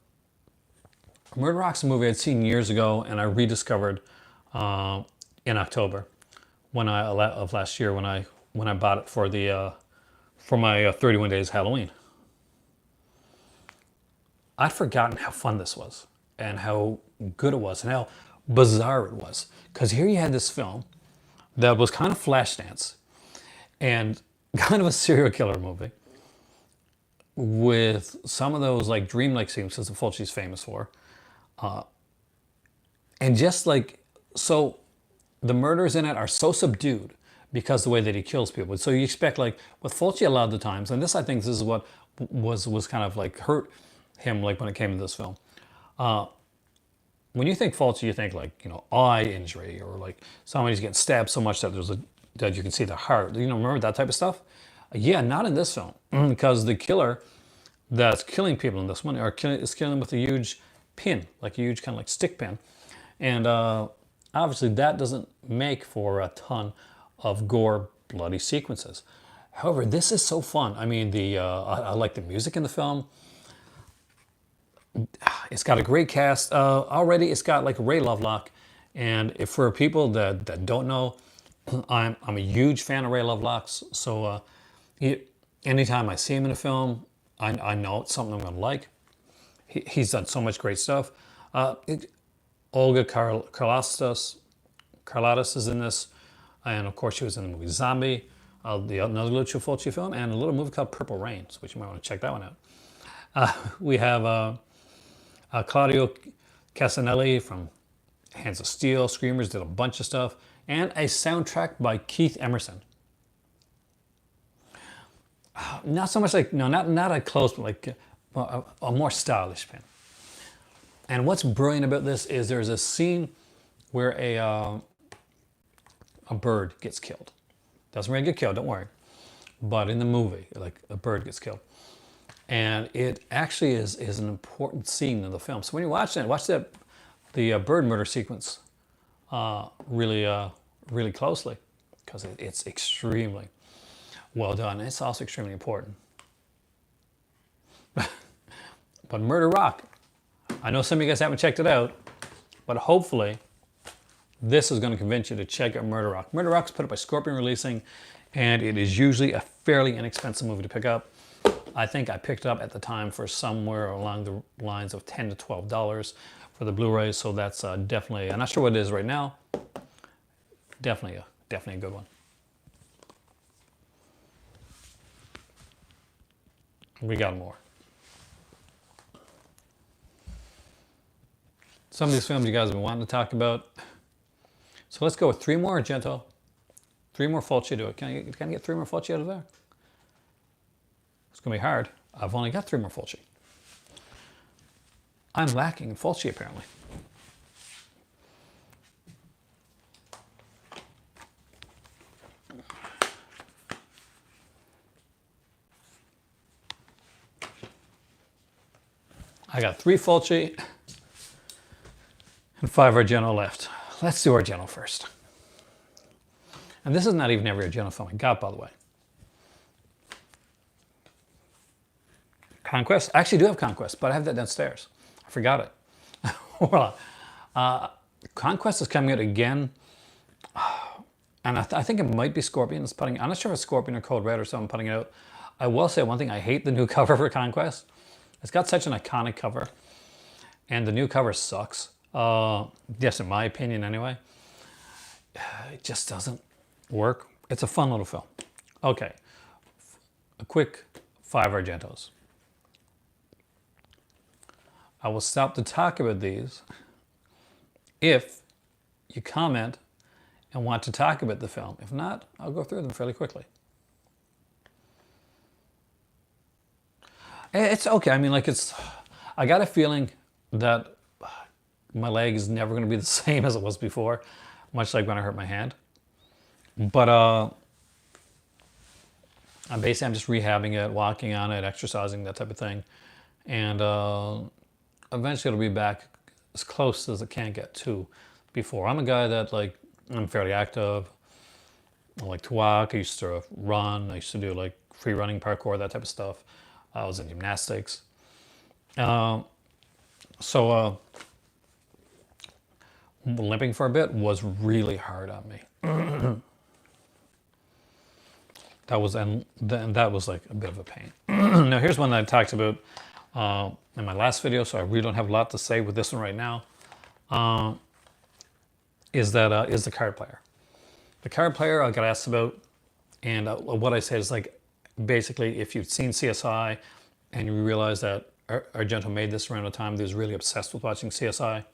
Murder Rock's a movie I'd seen years ago, and I rediscovered in October of last year when I bought it for my 31 Days Halloween. I'd forgotten how fun this was, and how good it was, and how bizarre it was. Because here you had this film that was kind of Flashdance, and kind of a serial killer movie, with some of those like dreamlike sequences that Fulci's famous for. And just like, so the murders in it are so subdued because the way that he kills people. So you expect, like with Fulci a lot of the times, and this, I think this is what was kind of like hurt him, like when it came to this film. When you think Fulci, you think like, eye injury, or like somebody's getting stabbed so much that that you can see the heart. Remember that type of stuff? Yeah, not in this film, because the killer that's killing people in this one is killing them with a huge pin, like a huge kind of like stick pin. And obviously that doesn't make for a ton of gore, bloody sequences. However, this is so fun. I mean, I like the music in the film. It's got a great cast. Already it's got like Ray Lovelock. And if for people that don't know, I'm a huge fan of Ray Lovelock's. So anytime I see him in a film, I know it's something I'm going to like. He's done so much great stuff. Olga Karlatis is in this. And of course she was in the movie Zombie, another Lucio Fulci film, and a little movie called Purple Rains, which you might want to check that one out. We have Claudio Casanelli from Hands of Steel, Screamers, did a bunch of stuff, and a soundtrack by Keith Emerson. Not so much like, no, not a close, but like a more stylish pen. And what's brilliant about this is there's a scene where a bird gets killed. Doesn't really get killed, don't worry. But in the movie, like a bird gets killed. And it actually is an important scene in the film. So when you watch the bird murder sequence really closely, because it's extremely well done. It's also extremely important. But Murder Rock, I know some of you guys haven't checked it out, but hopefully this is going to convince you to check out Murder Rock. Murder Rock is put up by Scorpion Releasing, and it is usually a fairly inexpensive movie to pick up. I think I picked it up at the time for somewhere along the lines of $10 to $12 for the Blu-ray, so that's definitely, I'm not sure what it is right now, definitely a good one. We got more. Some of these films you guys have been wanting to talk about. So let's go with 3 more Argento, 3 more Fulci to it. Can I get 3 more Fulci out of there? It's going to be hard. I've only got 3 more Fulci. I'm lacking in Fulci, apparently. I got 3 Fulci and 5 Argento left. Let's do Argento first. And this is not even every Argento film I got, by the way. Conquest. I actually do have Conquest, but I have that downstairs. I forgot it. Hold on. Conquest is coming out again. And I think it might be Scorpion that's putting it. I'm not sure if it's Scorpion or Code Red or someone putting it out. I will say one thing. I hate the new cover for Conquest. It's got such an iconic cover. And the new cover sucks. Yes, in my opinion anyway. It just doesn't work. It's a fun little film. Okay. A quick 5 Argentos. I will stop to talk about these if you comment and want to talk about the film. If not, I'll go through them fairly quickly. It's okay. I mean, like I got a feeling that my leg is never going to be the same as it was before, much like when I hurt my hand. But I'm just rehabbing it, walking on it, exercising, that type of thing. And eventually it'll be back as close as it can get to before. I'm a guy that, like, I'm fairly active. I like to walk. I used to run. I used to do like free running, parkour, that type of stuff. I was in gymnastics. So limping for a bit was really hard on me. That was like a bit of a pain. Now here's one that I talked about in my last video, so I really don't have a lot to say with this one right now. Is the card player. The card player I got asked about, and what I said is, like, basically, if you've seen CSI and you realize that Argento made this around a time that he was really obsessed with watching CSI.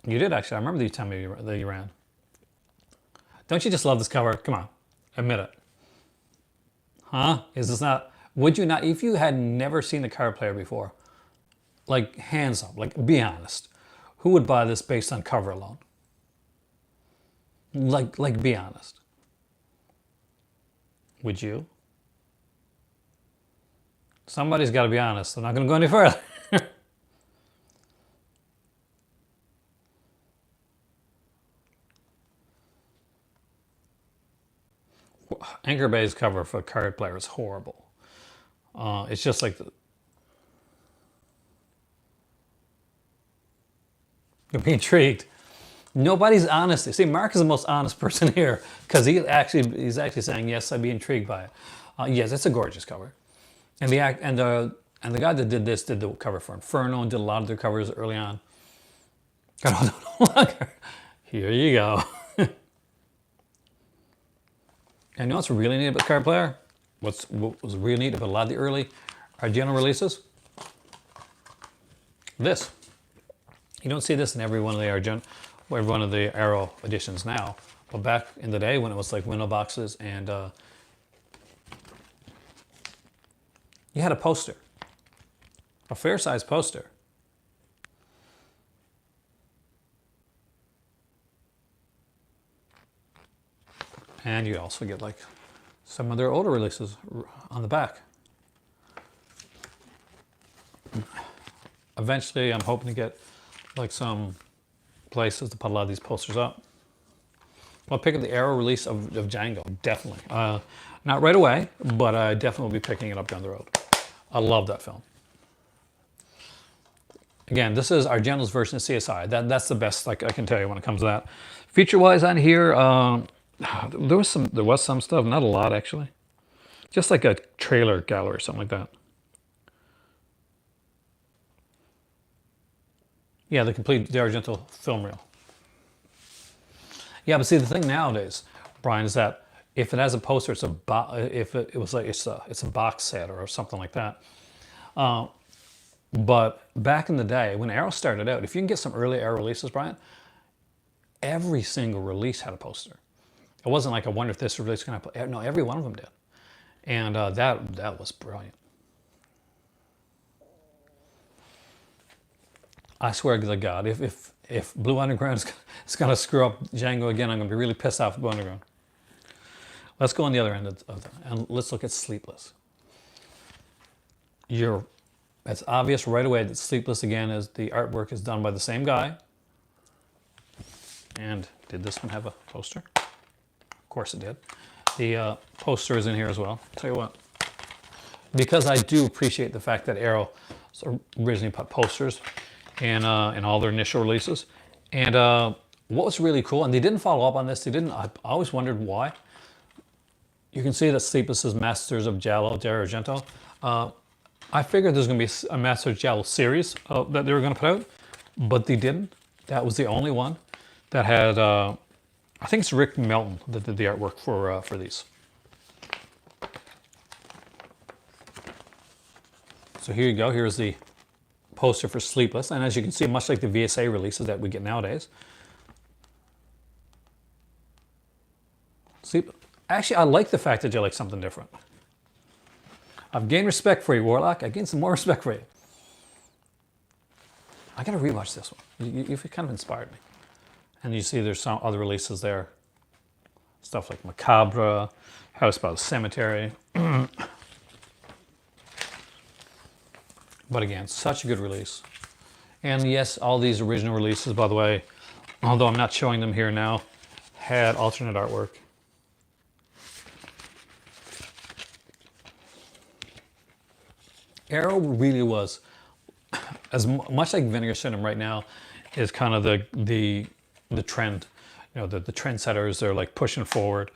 You did, actually. I remember you telling me that you ran. Don't you just love this cover? Come on, admit it. Huh? Is this not? Would you not, if you had never seen the card player before, like, hands up, like, be honest, who would buy this based on cover alone? Like, be honest. Would you? Somebody's got to be honest. I'm not going to go any further. Anchor Bay's cover for card player is horrible. It's just like you'll be intrigued. Nobody's honest. See, Mark is the most honest person here, because he's actually saying, yes, I'd be intrigued by it. Yes, it's a gorgeous cover, and the guy that did this did the cover for Inferno and did a lot of their covers early on. Here you go. And you know what's really neat about card player? What was really neat about a lot of the early Argento releases? This. You don't see this in every one of the every one of the Arrow editions now, but back in the day when it was like window boxes, and you had a poster, a fair-sized poster. And you also get like some of their older releases on the back. Eventually, I'm hoping to get like some places to put a lot of these posters up. I'll pick up the Arrow release of Django, definitely. Not right away, but I definitely will be picking it up down the road. I love that film. Again, this is Argento's version of CSI. That's the best I can tell you when it comes to that. Feature-wise on here, there was some stuff, not a lot actually. Just like a trailer gallery or something like that. Yeah, the Argento film reel. Yeah, but see, the thing nowadays, Brian, is that if it has a poster, it's a box set or something like that. But back in the day, when Arrow started out, if you can get some early Arrow releases, Brian, every single release had a poster. It wasn't like, I wonder if this release is going to have... No, every one of them did. And that was brilliant. I swear to God, if Blue Underground is going to screw up Django again, I'm going to be really pissed off at Blue Underground. Let's go on the other end and let's look at Sleepless. It's obvious right away that Sleepless, again, is the artwork is done by the same guy. And did this one have a poster? Of course it did. The poster is in here as well. I'll tell you what, because I do appreciate the fact that Arrow originally put posters in all their initial releases. And what was really cool, and they didn't follow up on this, I always wondered why. You can see that Sleepless is Masters of Giallo, Argento. I figured there's going to be a Masters of Giallo series that they were going to put out, but they didn't. That was the only one that had, I think it's Rick Melton that did the artwork for these. So here you go. Here's the poster for Sleepless. And as you can see, much like the VSA releases that we get nowadays. Actually, I like the fact that you like something different. I've gained respect for you, Warlock. I gained some more respect for you. I gotta rewatch this one. You've kind of inspired me. And you see there's some other releases there. Stuff like Macabre, House by the Cemetery. But again, such a good release. And yes, all these original releases, by the way, although I'm not showing them here now, had alternate artwork. Arrow really was, as much like Vinegar Syndrome right now, is kind of the trend. You know, the trendsetters, they're like pushing forward.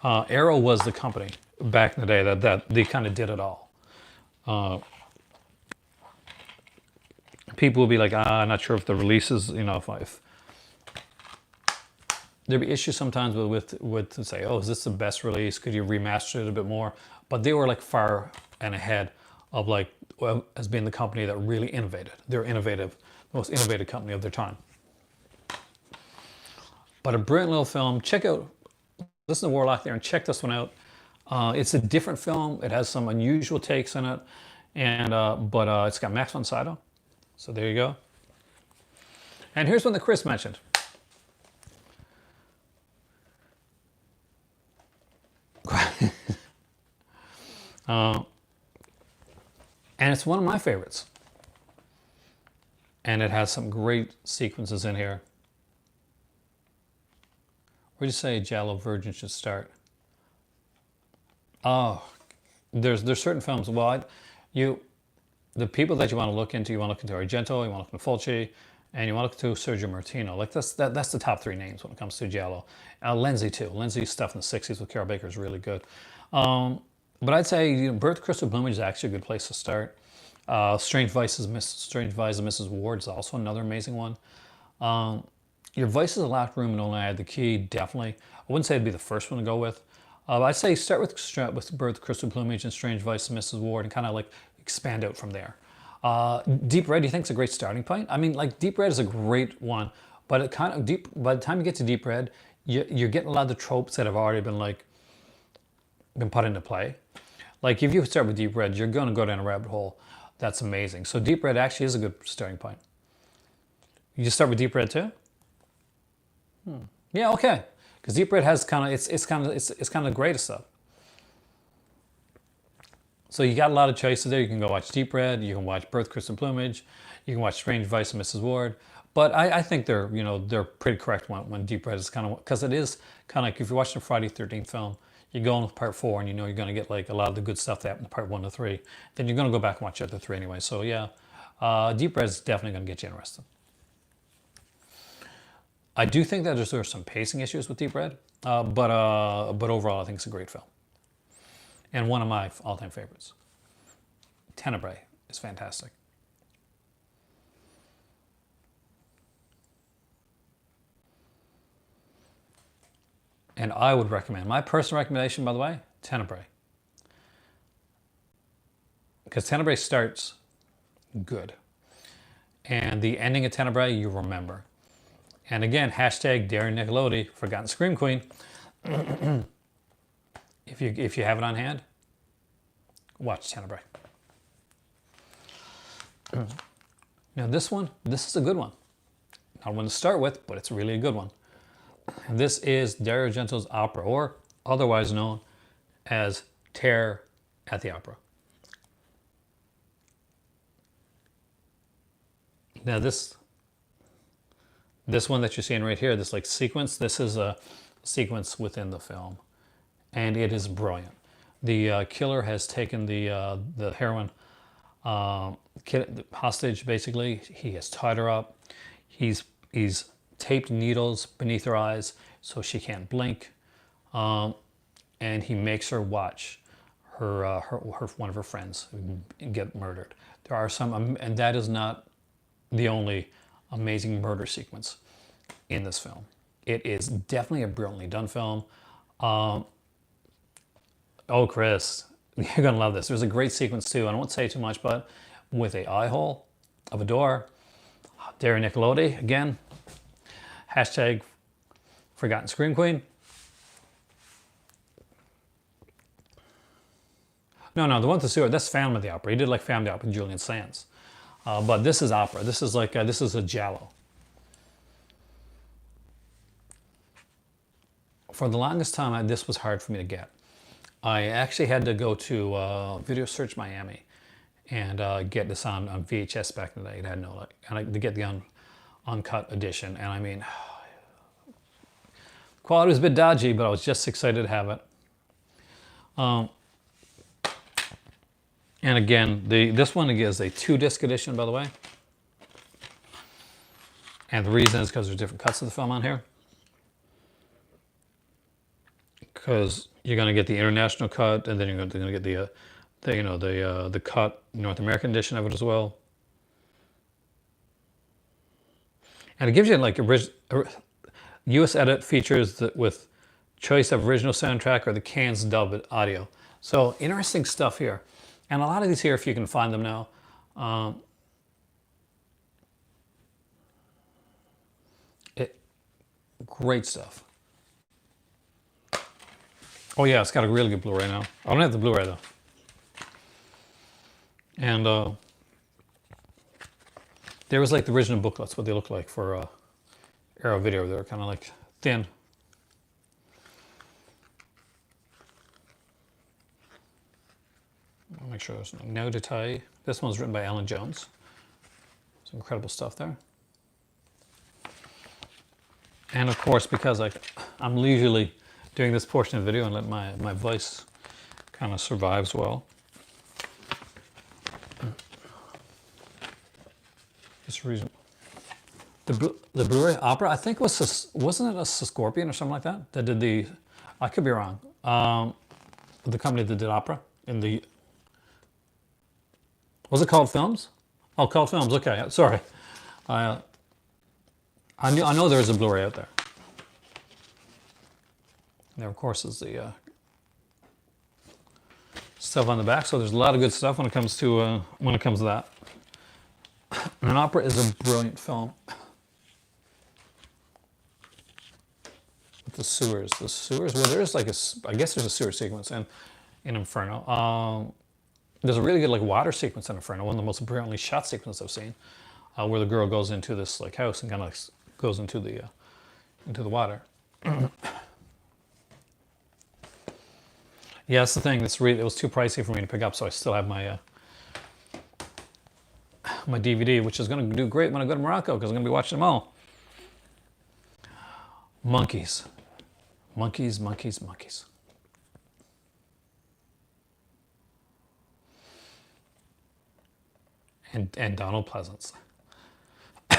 Arrow was the company back in the day that they kind of did it all. People will be like, I'm not sure if the releases, you know, if there'd be issues sometimes with to say, oh, is this the best release? Could you remaster it a bit more? But they were like far and ahead of like, well, as being the company that really innovated. They're innovative, the most innovative company of their time. But a brilliant little film. Check out, listen to Warlock there and check this one out. It's a different film. It has some unusual takes in it, and but it's got Max von Sydow. So there you go. And here's one that Chris mentioned. And it's one of my favorites. And it has some great sequences in here. Where do you say Giallo Virgin should start? Oh, there's certain films. Well, the people that you want to look into Argento, you want to look into Fulci, and you want to look into Sergio Martino. Like that's the top three names when it comes to Giallo. Lenzi too. Lenzi's stuff in the '60s with Carol Baker is really good. But I'd say Birth of Crystal Plumage is actually a good place to start. Strange Vice of Mrs. Ward is also another amazing one. Your Vice is a Locked Room and Only I Had the Key, definitely. I wouldn't say it'd be the first one to go with. I'd say start with Birth of Crystal Plumage and Strange Vice of Mrs. Ward and kind of like expand out from there. Deep Red, do you think it's a great starting point? I mean, like Deep Red is a great one, but it kind of by the time you get to Deep Red, you're getting a lot of the tropes that have already been put into play. Like if you start with Deep Red, you're going to go down a rabbit hole. That's amazing. So Deep Red actually is a good starting point. You just start with Deep Red too? Yeah, okay. Because Deep Red has kind of it's kind of the greatest stuff. So you got a lot of choices there. You can go watch Deep Red. You can watch Birth, Crystal Plumage. You can watch Strange Vice of Mrs. Ward. But I think they're pretty correct when Deep Red is kind of, because it is kind of like if you're watching a Friday 13th film, you go into part 4 and you know you're going to get like a lot of the good stuff that happened in part 1 to 3. Then you're going to go back and watch the other 3 anyway. So yeah, Deep Red is definitely going to get you interested. I do think that there's some pacing issues with Deep Red, but overall I think it's a great film. And one of my all-time favorites. Tenebrae is fantastic. And I would recommend, my personal recommendation, by the way, Tenebrae. Because Tenebrae starts good. And the ending of Tenebrae, you remember. And again, hashtag Darren Nickelodeon, Forgotten Scream Queen. If you have it on hand, watch Tenebrae. Now this is a good one. Not one to start with, but it's really a good one. And this is Dario Argento's opera, or otherwise known as Terror at the Opera. Now this one that you're seeing right here, this like sequence, this is a sequence within the film. And it is brilliant. The killer has taken the heroine hostage, basically. He has tied her up. He's taped needles beneath her eyes so she can't blink. And he makes her watch her one of her friends get murdered. There are some, and that is not the only amazing murder sequence in this film. It is definitely a brilliantly done film. Oh, Chris, you're gonna love this. There's a great sequence too, and I won't say too much, but with a eye hole of a door. Derry Nickelodeon, again. Hashtag Forgotten Scream Queen. No, the one with the sewer, that's Phantom of the Opera. He did like Phantom of the Opera with Julian Sands. But this is opera. This is like, this is a Giallo. For the longest time, this was hard for me to get. I actually had to go to Video Search Miami and get this on VHS back in the day. It had no, like, and to get the uncut edition. And I mean, quality was a bit dodgy, but I was just excited to have it. And again, this one is a 2-disc edition, by the way. And the reason is because there's different cuts of the film on here. Because you're going to get the international cut, and then you're going to get the cut North American edition of it as well. And it gives you like U.S. edit features with choice of original soundtrack or the Cannes dub audio. So interesting stuff here. And a lot of these here, if you can find them now, great stuff. Oh yeah, it's got a really good Blu-ray now. I don't have the Blu-ray though. And there was like the original booklets, what they look like for Arrow Video. They're kind of like thin. I'll make sure there's no detail. This one's written by Alan Jones. Some incredible stuff there. And of course, because I'm leisurely doing this portion of the video and let my voice kind of survives well. This reason. The Blu-ray opera, I think wasn't it a Scorpion or something like that? That did the, I could be wrong. The company that did opera in the, was it Called Films? Oh, Called Films, okay, sorry. I know there's a Blu-ray out there. And there, of course, is the stuff on the back. So there's a lot of good stuff when it comes to that. And an opera is a brilliant film. With the sewers, well, there's like I guess there's a sewer sequence in Inferno. There's a really good like water sequence in Inferno, one of the most brilliantly shot sequences I've seen, where the girl goes into this like house and kind of like, goes into the water. Yeah, that's the thing. It was too pricey for me to pick up, so I still have my my DVD, which is going to do great when I go to Morocco because I'm going to be watching them all. Monkeys. And Donald Pleasance.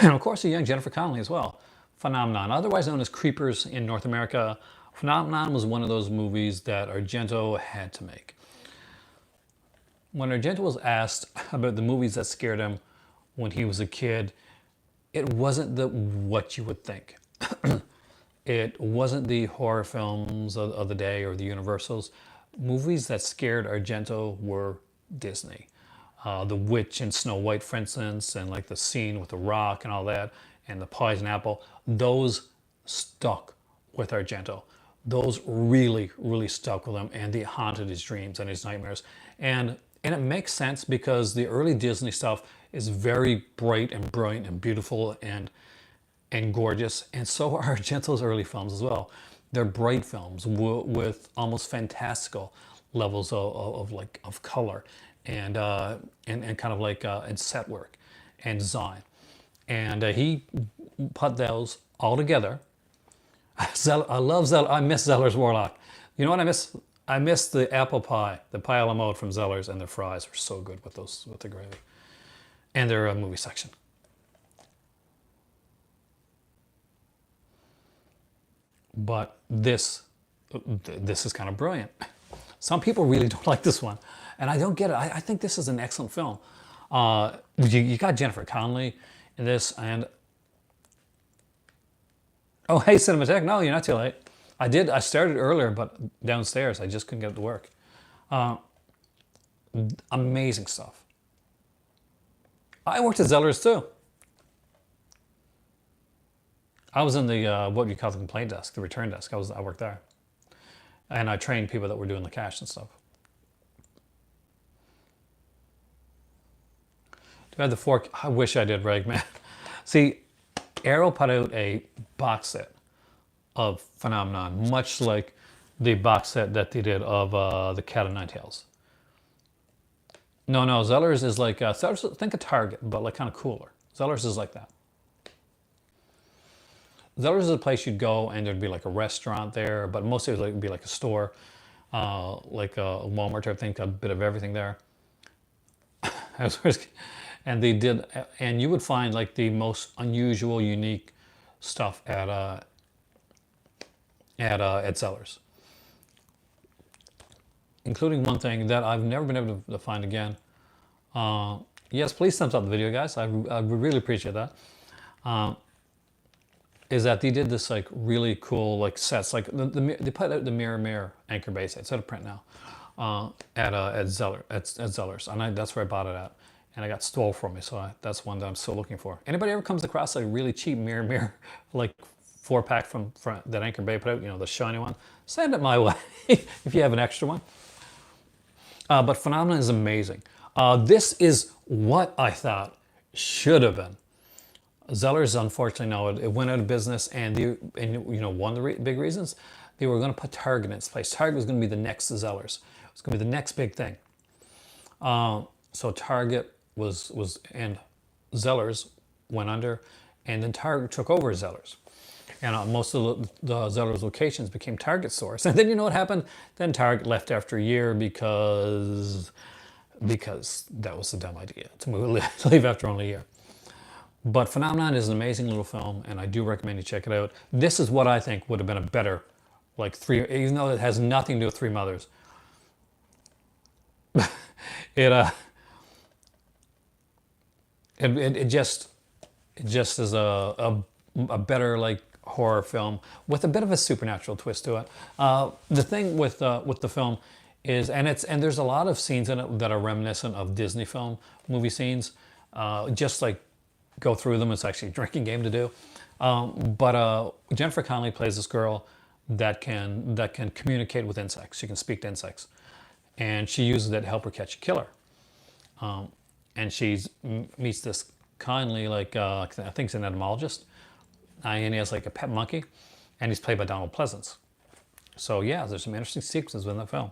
And of course, a young Jennifer Connelly as well. Phenomenon, otherwise known as Creepers in North America. Phenomenon was one of those movies that Argento had to make. When Argento was asked about the movies that scared him when he was a kid, it wasn't what you would think. It wasn't the horror films of the day or the Universals. Movies that scared Argento were Disney. The Witch and Snow White, for instance, and like the scene with the rock and all that, and the poison apple, those stuck with Argento. Those really, really stuck with him, and they haunted his dreams and his nightmares. And it makes sense because the early Disney stuff is very bright and brilliant and beautiful and gorgeous, and so are Argento's early films as well. They're bright films with almost fantastical levels of color and kind of like and set work and design. And he put those all together. I love Zeller. I miss Zeller's Warlock. You know what I miss? I miss the apple pie, the pie a la mode from Zeller's, and their fries were so good with the gravy, and their movie section. But this is kind of brilliant. Some people really don't like this one, and I don't get it. I think this is an excellent film. You got Jennifer Connelly in this, and oh, hey, Cinematheque. No, you're not too late. I started earlier, but downstairs. I just couldn't get it to work. Amazing stuff. I worked at Zeller's too. I was in the what you call the complaint desk, the return desk. I worked there, and I trained people that were doing the cash and stuff. Do I have the fork? I wish I did, Reg, man. See, Arrow put out a box set of Phenomenon, much like the box set that they did of the Cat o' Nine Tails. No, Zeller's is like Zeller's, think of Target, but like kind of cooler. Zeller's is like that. Zeller's is a place you'd go and there'd be like a restaurant there, but mostly it would be like a store, like a Walmart type thing, got a bit of everything there. And they did, and you would find like the most unusual, unique stuff at Zeller's, including one thing that I've never been able to find again. Yes, please thumbs up the video, guys. I would really appreciate that. Is that they did this like really cool like sets, like they put out the Mirror Anchor Bay set. It's out of print now at Zeller's, and that's where I bought it at, and I got stole from me. So that's one that I'm still looking for. Anybody ever comes across a really cheap Mirror like 4-pack from that Anchor Bay put out, you know, the shiny one, send it my way if you have an extra one. But Phenomenon is amazing. This is what I thought should have been. Zeller's, unfortunately, no, it went out of business, and you know, one of the big reasons, they were going to put Target in its place. Target was going to be the next Zeller's. It was going to be the next big thing. So Target was and Zeller's went under, and then Target took over Zeller's. And most of the Zeller's locations became Target stores. And then you know what happened? Then Target left after a year because that was a dumb idea to leave after only a year. But Phenomenon is an amazing little film, and I do recommend you check it out. This is what I think would have been a better, like even though it has nothing to do with Three Mothers. it just is a better like horror film with a bit of a supernatural twist to it. The thing with the film is, and there's a lot of scenes in it that are reminiscent of Disney movie scenes. Just like go through them. It's actually a drinking game to do. But Jennifer Connelly plays this girl that can communicate with insects. She can speak to insects, and she uses that to help her catch a killer. And she meets this kindly, like I think he's an entomologist, and he has like a pet monkey, and he's played by Donald Pleasance. So yeah, there's some interesting sequences within the film.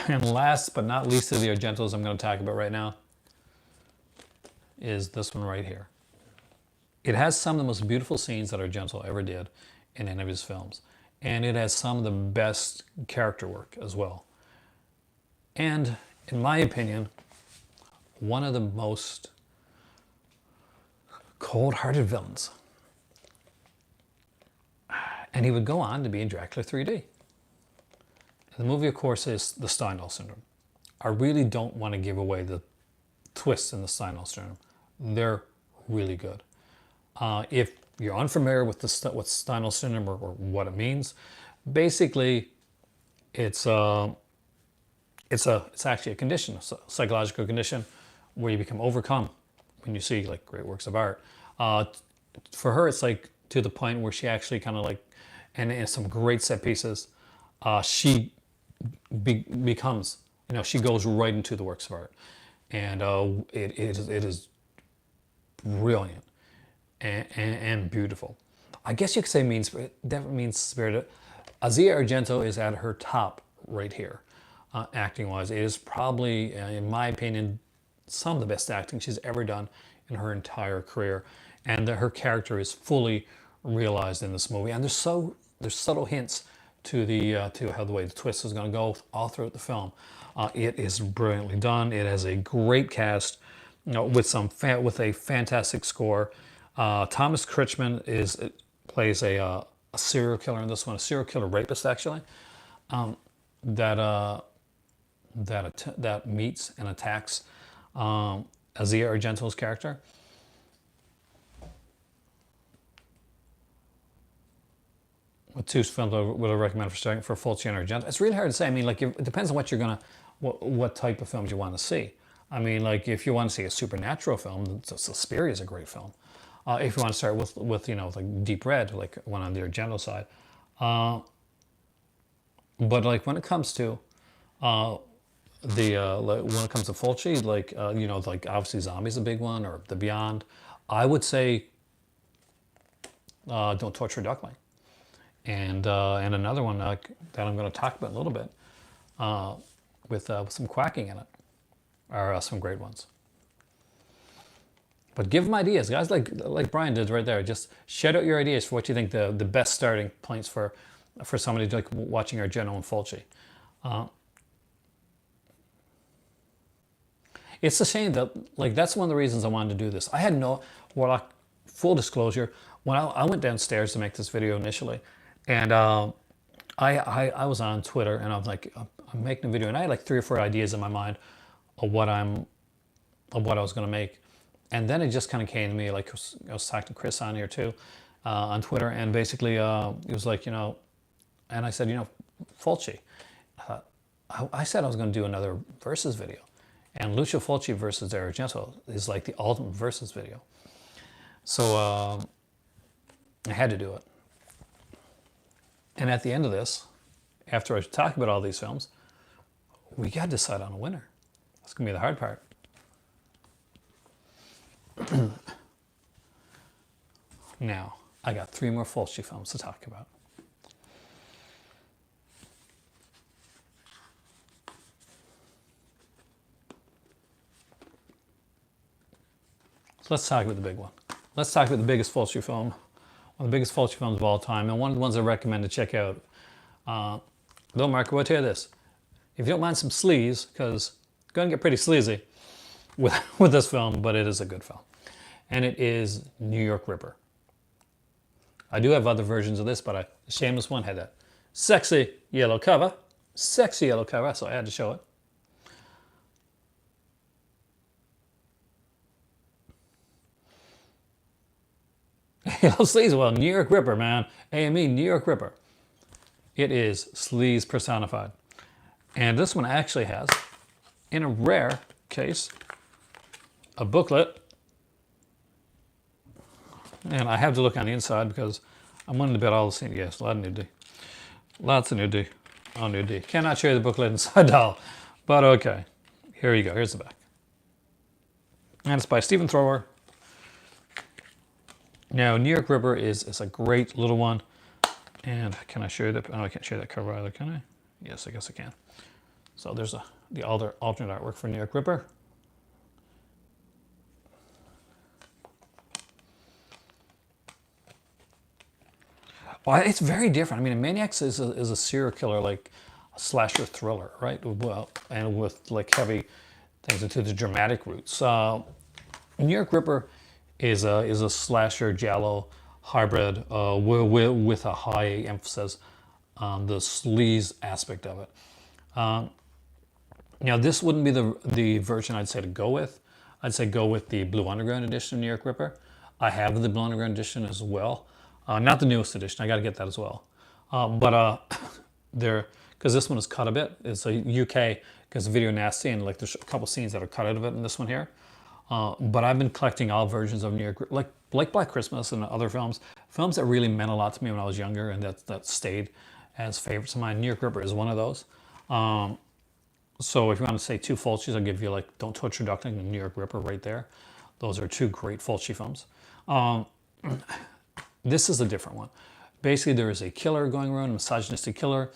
And last but not least of the Argentos I'm going to talk about right now is this one right here. It has some of the most beautiful scenes that Argento ever did in any of his films. And it has some of the best character work as well. And in my opinion, one of the most cold-hearted villains. And he would go on to be in Dracula 3D. The movie, of course, is the Stendhal syndrome. I really don't want to give away the twists in the Stendhal syndrome. They're really good. If you're unfamiliar with what Stendhal syndrome or what it means, basically, it's actually a condition, a psychological condition, where you become overcome when you see like great works of art. For her, it's like to the point where she actually kind of like, and in some great set pieces, she becomes, you know, she goes right into the works of art, and it is brilliant and beautiful. I guess you could say definitely means spirited. Asia Argento is at her top right here, acting wise. It is probably, in my opinion, some of the best acting she's ever done in her entire career, and her character is fully realized in this movie. And there's subtle hints to how the way the twist is going to go all throughout the film. It is brilliantly done. It has a great cast, you know, with a fantastic score. Thomas Kretschmann plays a serial killer in this one, a serial killer rapist actually, that meets and attacks Asia Argento's character. What two films would I recommend for Fulci and Argento? It's really hard to say. I mean, like, it depends on what type of films you want to see. I mean, like if you want to see a supernatural film, Suspiria is a great film. If you want to start with like Deep Red, like one on the Argento side, but like when it comes to like, when it comes to Fulci, like like obviously Zombie's a big one, or The Beyond. I would say Don't Torture Duckling, and another one that I'm going to talk about in a little bit with some quacking in it are some great ones. But give them ideas, guys, like Brian did right there. Just shout out your ideas for what you think the best starting points for somebody like watching Argento and Fulci. It's a shame that like that's one of the reasons I wanted to do this. I had no well, full disclosure, when I went downstairs to make this video initially, and I was on Twitter and I was like I'm making a video and I had like 3 or 4 ideas in my mind of what I was going to make, and then it just kind of came to me like I was talking to Chris on here too on Twitter, and basically it was like and I said Fulci. I said I was going to do another versus video. And Lucio Fulci versus Argento is like the ultimate versus video. So I had to do it. And at the end of this, after I talk about all these films, we got to decide on a winner. That's going to be the hard part. Now, I got 3 more Fulci films to talk about. So let's talk about the big one. Let's talk about the biggest Fulci film, one of the biggest Fulci films of all time, and one of the ones I recommend to check out. Though, Marco, I'll tell you this. If you don't mind some sleaze, because it's going to get pretty sleazy with this film, but it is a good film. And it is New York Ripper. I do have other versions of this, but the Shameless one had that sexy yellow cover, so I had to show it. Sleaze, well, New York Ripper, man. AME, New York Ripper. It is sleaze personified. And this one actually has, in a rare case, a booklet. And I have to look on the inside because I'm wanting to bet all the scenes. Yes, a lot of nudity. Lots of nudity. Oh, nudity. Cannot show you the booklet inside all. But okay. Here you go. Here's the back. And it's by Stephen Thrower. Now, New York Ripper is a great little one. And can I show you that? Oh, I can't show you that cover either, can I? Yes, I guess I can. So there's the alternate artwork for New York Ripper. Well, it's very different. I mean, Maniacs is a serial killer, like a slasher thriller, right? Well, and with like heavy things into the dramatic roots. New York Ripper is a slasher Giallo hybrid with a high emphasis on the sleaze aspect of it. Now, this wouldn't be the version I'd say to go with. I'd say go with the Blue Underground edition of New York Ripper. I have the Blue Underground edition as well. Not the newest edition. I got to get that as well. Because this one is cut a bit. It's a UK because video nasty, and like there's a couple scenes that are cut out of it in this one here. But I've been collecting all versions of New York, like Black Christmas and other films that really meant a lot to me when I was younger, and that stayed as favorites of mine. New York Ripper is one of those. So if you want to say 2 Fulcis, I'll give you like Don't Torture Duckling and New York Ripper right there. Those are 2 great Fulci films. This is a different one. Basically, there is a killer going around, a misogynistic killer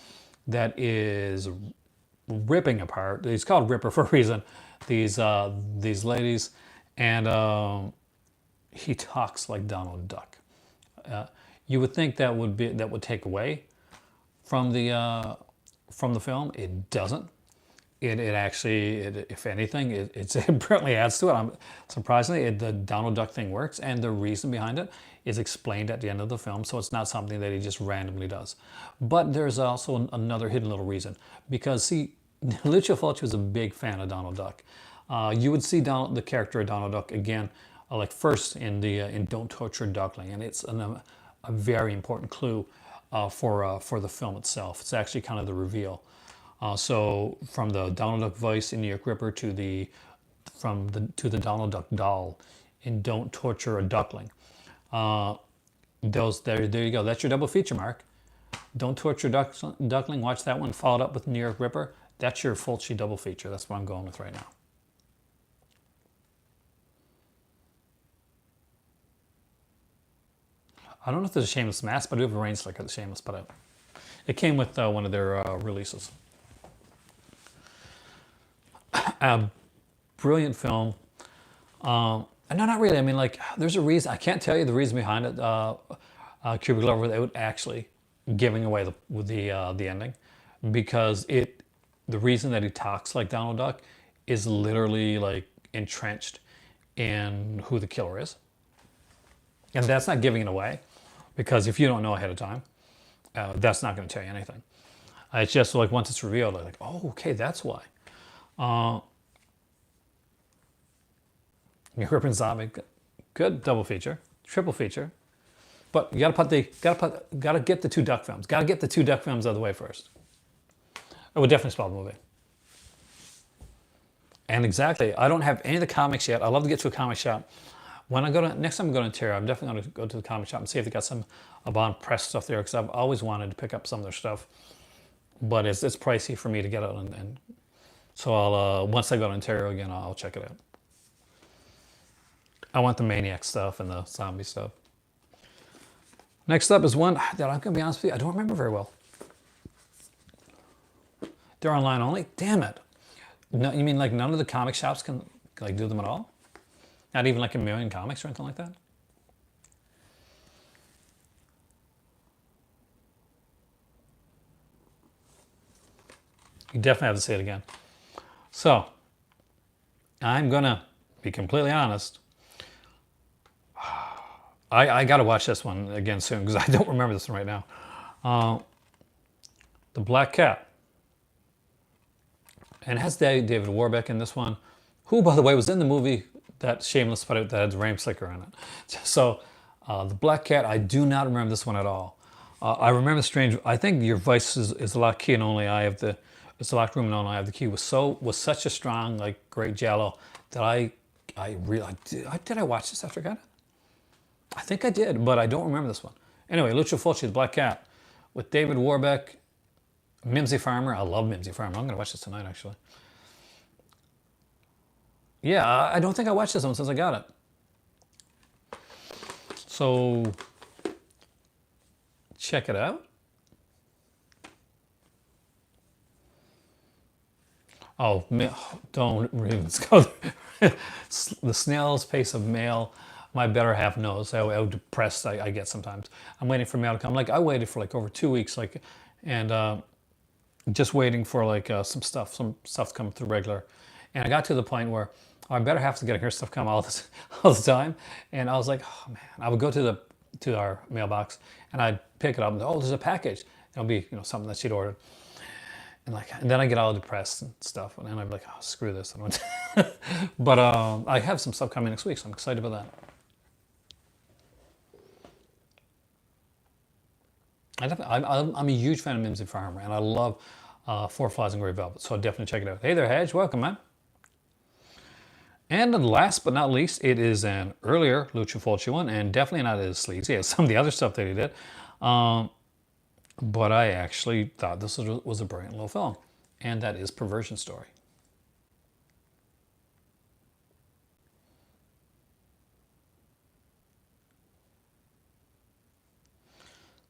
that is ripping apart. He's called Ripper for a reason. These ladies, and he talks like Donald Duck. You would think that would take away from the film. It doesn't. It actually, if anything, it apparently adds to it. Surprisingly, the Donald Duck thing works, and the reason behind it is explained at the end of the film, so it's not something that he just randomly does. But there's also another hidden little reason, because see, Lucio Fulci was a big fan of Donald Duck. You would see the character of Donald Duck again, like first in Don't Torture Duckling, and it's a very important clue for the film itself. It's actually kind of the reveal. So from the Donald Duck voice in New York Ripper to the to the Donald Duck doll in Don't Torture a Duckling. There you go. That's your double feature, Mark. Don't Torture Duckling. Watch that one. Followed up with New York Ripper. That's your Fulci double feature. That's what I'm going with right now. I don't know if there's a Shameless mask, but I do have a rain slicker, the Shameless put out. It came with one of their releases. Brilliant film. No, not really. I mean, like, there's a reason. I can't tell you the reason behind it. Cuba Glover without actually giving away the ending, because the reason that he talks like Donald Duck is literally like entrenched in who the killer is, and that's not giving it away, because if you don't know ahead of time, that's not going to tell you anything. It's just like once it's revealed, like, oh, okay, that's why. Urban Zombie, good double feature, triple feature, but you gotta get the two Duck films. Gotta get the two Duck films out of the way first. It would definitely spoil the movie. And exactly, I don't have any of the comics yet. I love to get to a comic shop. When I go to next time I'm going to Ontario, I'm definitely going to go to the comic shop and see if they got some Bond press stuff there, because I've always wanted to pick up some of their stuff, but it's pricey for me to get out, and so I'll once I go to Ontario again, I'll check it out. I want the Maniac stuff and the zombie stuff. Next up is one that I'm going to be honest with you, I don't remember very well. They're online only? Damn it. No, you mean like none of the comic shops can like do them at all? Not even like a Million Comics or anything like that? You definitely have to say it again. So, I'm going to be completely honest. I got to watch this one again soon, because I don't remember this one right now. The Black Cat. And it has David Warbeck in this one, who, by the way, was in the movie that Shameless put out that had Rain Slicker in it. So, The Black Cat, I do not remember this one at all. I remember Strange. I think Your Vice is a locked key, and only I have the. It's a locked room, and only I have the key. Was such a strong, like, great Giallo that I really did I watch this after I got it? I think I did, but I don't remember this one. Anyway, Lucio Fulci, The Black Cat, with David Warbeck, Mimsy Farmer. I love Mimsy Farmer. I'm going to watch this tonight, actually. Yeah, I don't think I watched this one since I got it. So, check it out. Oh, don't even go there. The snail's pace of mail. My better half knows how depressed I get sometimes. I'm waiting for mail to come. Like, I waited for like over 2 weeks, like, and just waiting for like some stuff to come through regular. And I got to the point where my better half's getting her stuff come all the time, and I was like, oh man. I would go to our mailbox, and I'd pick it up, and oh, there's a package. It'll be something that she'd ordered. And then I get all depressed and stuff, and then I'm like, oh, screw this. But I have some stuff coming next week, so I'm excited about that. I'm a huge fan of Mimsy Farmer, and I love Four Flies and Grey Velvet, so definitely check it out. Hey there, Hedge. Welcome, man. And last but not least, it is an earlier Lucio Fulci one, and definitely not as sleazy as some of the other stuff that he did. But I actually thought this was a brilliant little film, and that is Perversion Story.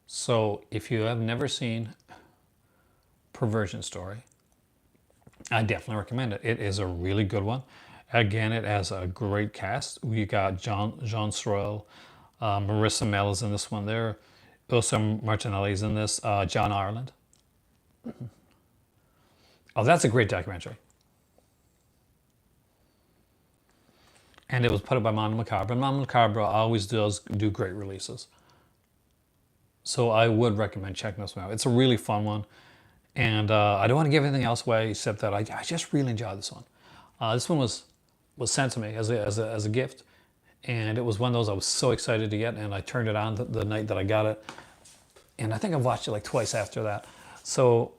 So if you have never seen Perversion Story, I definitely recommend it. It is a really good one. Again, it has a great cast. We got Jean Sorel, Marissa Mell is in this one there. Also Martinelli is in this. John Ireland. Oh, that's a great documentary. And it was put up by Mon Macabre. And Mon Macabre always does do great releases. So I would recommend checking this one out. It's a really fun one. And I don't want to give anything else away except that I just really enjoyed this one. This one was sent to me as a gift. And it was one of those I was so excited to get. And I turned it on the night that I got it. And I think I've watched it like twice after that. So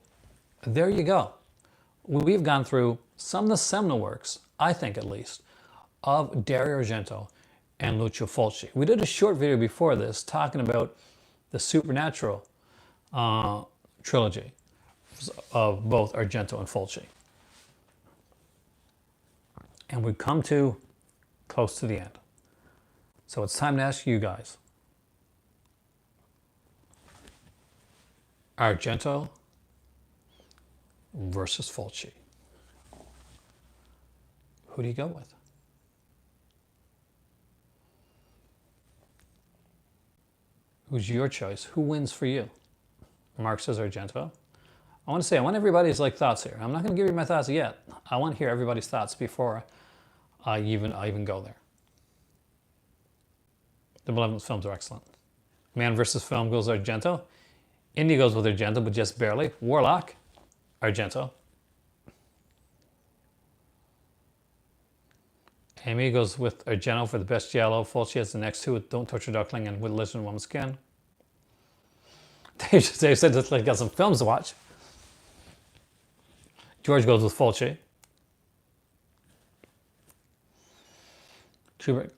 there you go. We've gone through some of the seminal works I think at least, of Dario Argento and Lucio Fulci. We did a short video before this talking about the Supernatural trilogy of both Argento and Fulci. And we've come to close to the end. So it's time to ask you guys, Argento versus Fulci. Who do you go with? Who's your choice? Who wins for you? Mark says Argento. I want everybody's thoughts here. I'm not going to give you my thoughts yet. I want to hear everybody's thoughts before I even go there. The Malevolent films are excellent. Man versus Film goes Argento. Indy goes with Argento, but just barely. Warlock, Argento. Amy goes with Argento for the best Giallo. Fulci has the next two with Don't Touch Your Duckling and With Lizard Woman's Skin. They said that got some films to watch. George goes with Fulci. Kubrick.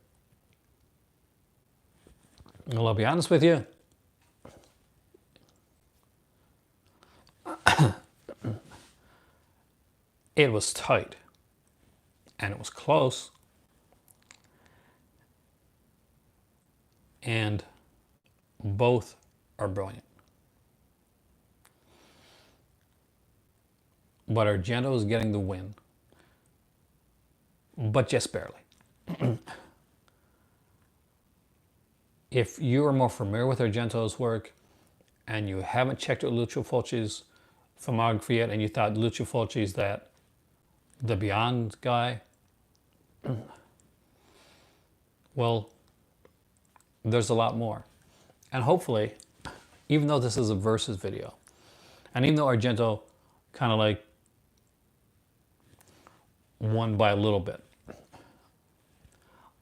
Well, I'll be honest with you. It was tight. And it was close. And both are brilliant. But Argento is getting the win. But just barely. If you are more familiar with Argento's work and you haven't checked out Lucio Fulci's filmography yet and you thought Lucio Fulci's the Beyond guy, well, there's a lot more. And hopefully, even though this is a versus video, and even though Argento kind of won by a little bit,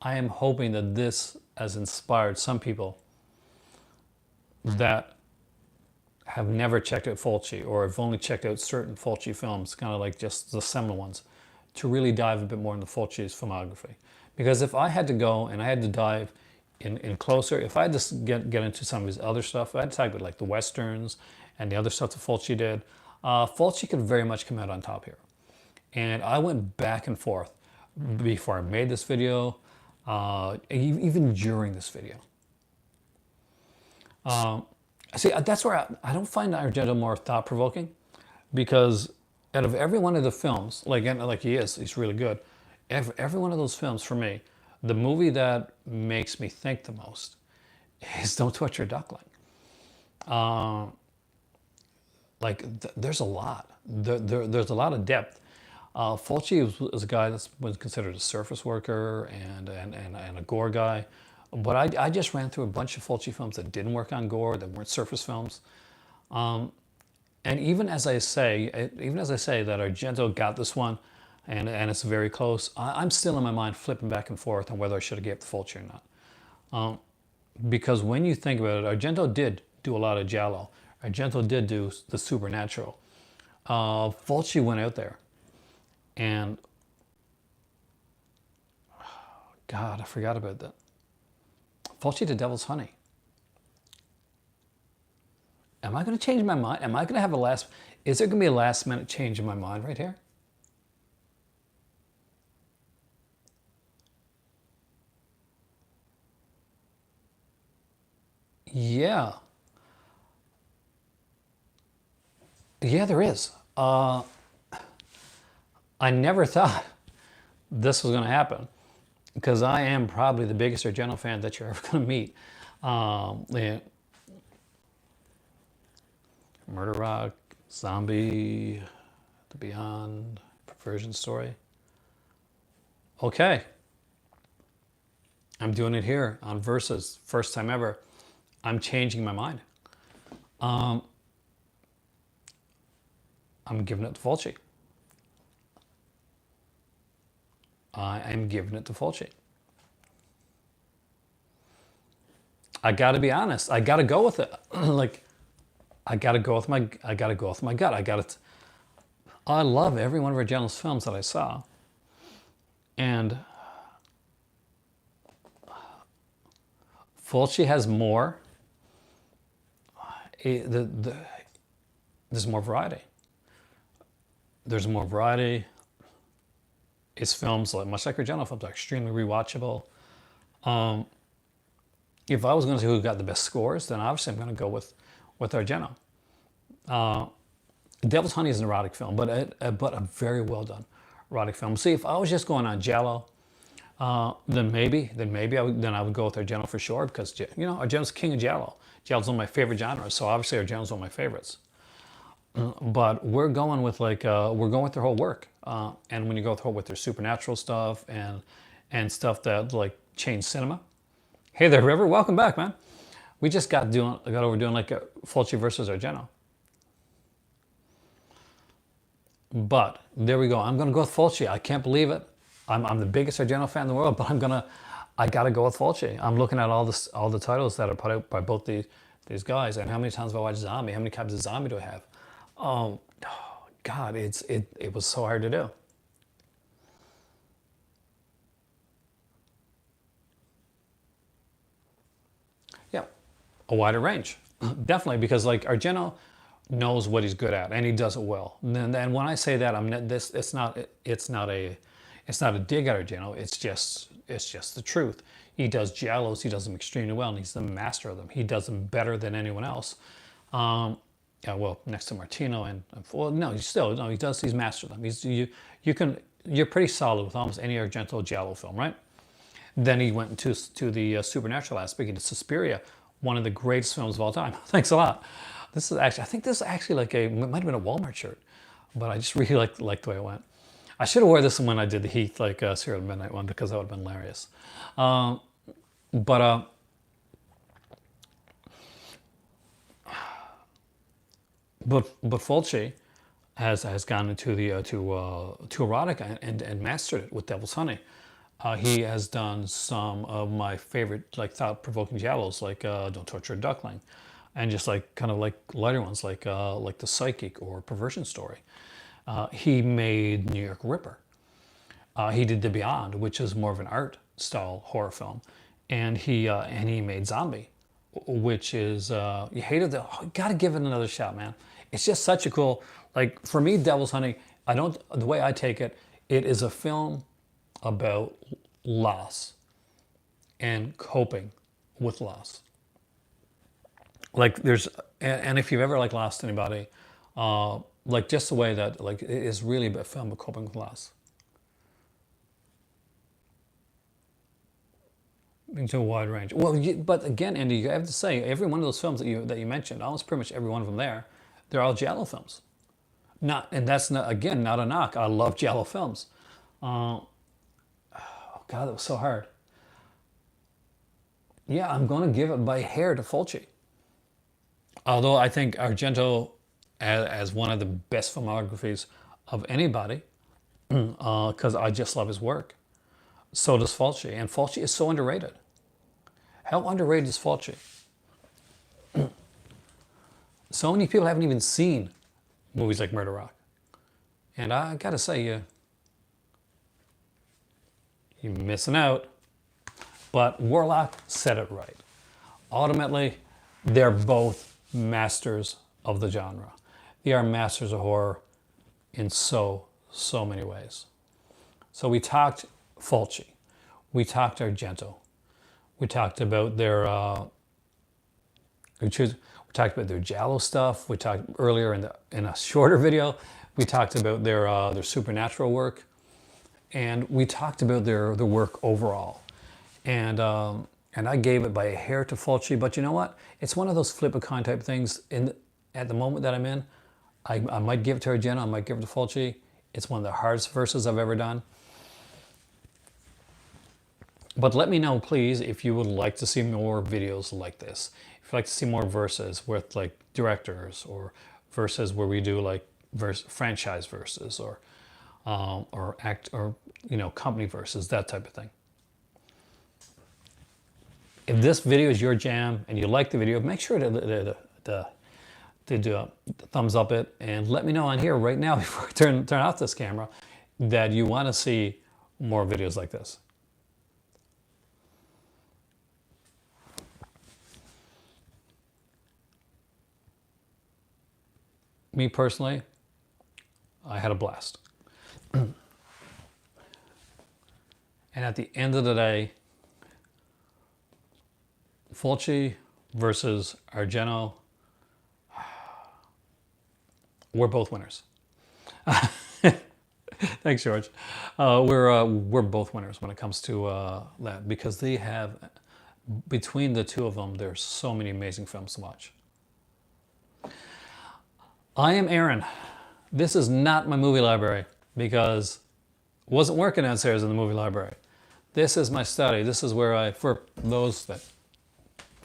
I am hoping that this has inspired some people that have never checked out Fulci or have only checked out certain Fulci films, kind of just the seminal ones, to really dive a bit more into Fulci's filmography. Because if I had to go and I had to dive in closer, if I had to get into some of his other stuff, I had to talk about the Westerns and the other stuff that Fulci did, Fulci could very much come out on top here. And I went back and forth before I made this video, even during this video. See, that's where I don't find Argento more thought-provoking, because out of every one of the films, he's really good. Every one of those films, for me, the movie that makes me think the most is Don't Touch Your Duckling. There's a lot. There's a lot of depth. Fulci was a guy that was considered a surface worker and a gore guy. But I just ran through a bunch of Fulci films that didn't work on gore, that weren't surface films. And even as I say that Argento got this one, and it's very close, I'm still in my mind flipping back and forth on whether I should have gave it to Fulci or not. Because when you think about it, Argento did do a lot of Giallo. Argento did do the Supernatural. Fulci went out there and, God, I forgot about that. Fulci did Devil's Honey. Am I going to change my mind? Am I going to have is there going to be a last minute change in my mind right here? Yeah. Yeah, there is. I never thought this was going to happen, because I am probably the biggest Argento fan that you're ever going to meet. Murder Rock, Zombie, The Beyond, Perversion Story. Okay. I'm doing it here on Versus. First time ever. I'm changing my mind. I'm giving it to Fulci. I am giving it to Fulci. I got to be honest. I got to go with it. I got to go with my gut. I love every one of Argento's films that I saw. And Fulci has more. There's more variety. There's more variety. His films, like much like Argento films, are extremely rewatchable. If I was going to say who got the best scores, then obviously I'm going to go with Argento. Devil's Honey is an erotic film, but a very well done erotic film. See, if I was just going on Giallo, then maybe I would go with Argento for sure, because Argento's king of Giallo. Giallo's one of my favorite genres, so obviously Argento's one of my favorites. But we're going with their whole work, and when you go with their supernatural stuff and stuff that like changed cinema. Hey there, River, welcome back, man. We just got over doing like a Fulci versus Argento. But there we go. I'm gonna go with Fulci. I can't believe it. I'm the biggest Argento fan in the world, but I gotta go with Fulci. I'm looking at all the titles that are put out by both these guys, and how many times have I watched Zombie? How many copies of Zombie do I have? Oh God, it was so hard to do. Yeah, a wider range, definitely, because like Argento knows what he's good at and he does it well. And when I say that, it's not a dig at Argento. It's just the truth. He does giallos. He does them extremely well, and he's the master of them. He does them better than anyone else. Yeah, well, next to Martino he does. He's mastered them. You're pretty solid with almost any Argento giallo film, right? Then he went to the supernatural aspect into Suspiria, one of the greatest films of all time. Thanks a lot. I think this is actually like it might have been a Walmart shirt, but I just really liked the way it went. I should have wore this when I did the Heath Serial Midnight one, because that would have been hilarious. But Fulci has gone into the to erotica and mastered it with Devil's Honey. He has done some of my favorite like thought-provoking giallos, like Don't Torture a Duckling, and just like kind of like lighter ones like The Psychic or Perversion Story. He made New York Ripper. He did The Beyond, which is more of an art style horror film, and he made Zombie, which is you hated gotta give it another shot, man. It's just such a cool, like, for me, Devil's Honey, the way I take it, it is a film about loss and coping with loss. Like and if you've ever like lost anybody, like just the way that like it is really a film about coping with loss. Into a wide range. Well, but again, Andy, I have to say, every one of those films that you mentioned, almost pretty much every one of them they're all giallo films. And that's not a knock. I love giallo films. Oh God, that was so hard. Yeah, I'm going to give it by hair to Fulci. Although I think Argento, as one of the best filmographies of anybody, because I just love his work. So does Fulci, and Fulci is so underrated. How underrated is Fulci? So many people haven't even seen movies like Murder Rock, and I gotta say, you're missing out. But Warlock said it right. Ultimately, they're both masters of the genre. They are masters of horror in so many ways. So we talked Fulci, we talked Argento, we talked about their we talked about their giallo stuff. We talked earlier in a shorter video. We talked about their supernatural work, and we talked about their work overall. And I gave it by a hair to Fulci. But you know what? It's one of those flip a coin type things. At the moment that I'm in, I might give it to Argento. I might give it to Fulci. It's one of the hardest verses I've ever done. But let me know, please, if you would like to see more videos like this. If you'd like to see more verses with like directors, or verses where we do like franchise verses, or company verses, that type of thing. If this video is your jam and you like the video, make sure to do a thumbs up it, and let me know on here right now before I turn off this camera that you want to see more videos like this. Me personally, I had a blast. And at the end of the day, Fulci versus Argento, we're both winners. Thanks, George. We're both winners when it comes to that, because they have, between the two of them, there's so many amazing films to watch. I am Aaron. This is not my movie library, because I wasn't working downstairs in the movie library. This is my study. This is where I, for those that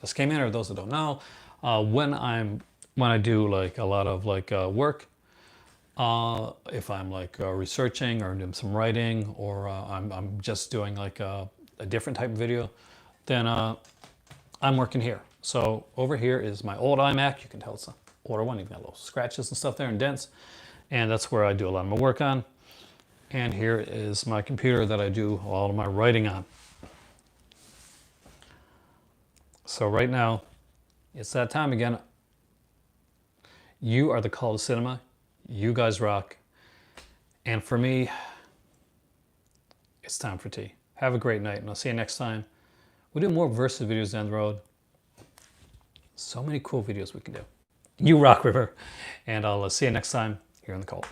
just came in or those that don't know, when I do like a lot of like work, if I'm like researching or doing some writing, or I'm just doing like a different type of video, then I'm working here. So over here is my old iMac. You can tell it's an older one. You've got little scratches and stuff there and dents. And that's where I do a lot of my work on. And here is my computer that I do all of my writing on. So right now, it's that time again. You are the call to cinema. You guys rock. And for me, it's time for tea. Have a great night, and I'll see you next time. We'll do more versus videos down the road. So many cool videos we can do. You rock, River. And I'll see you next time here on The Cult.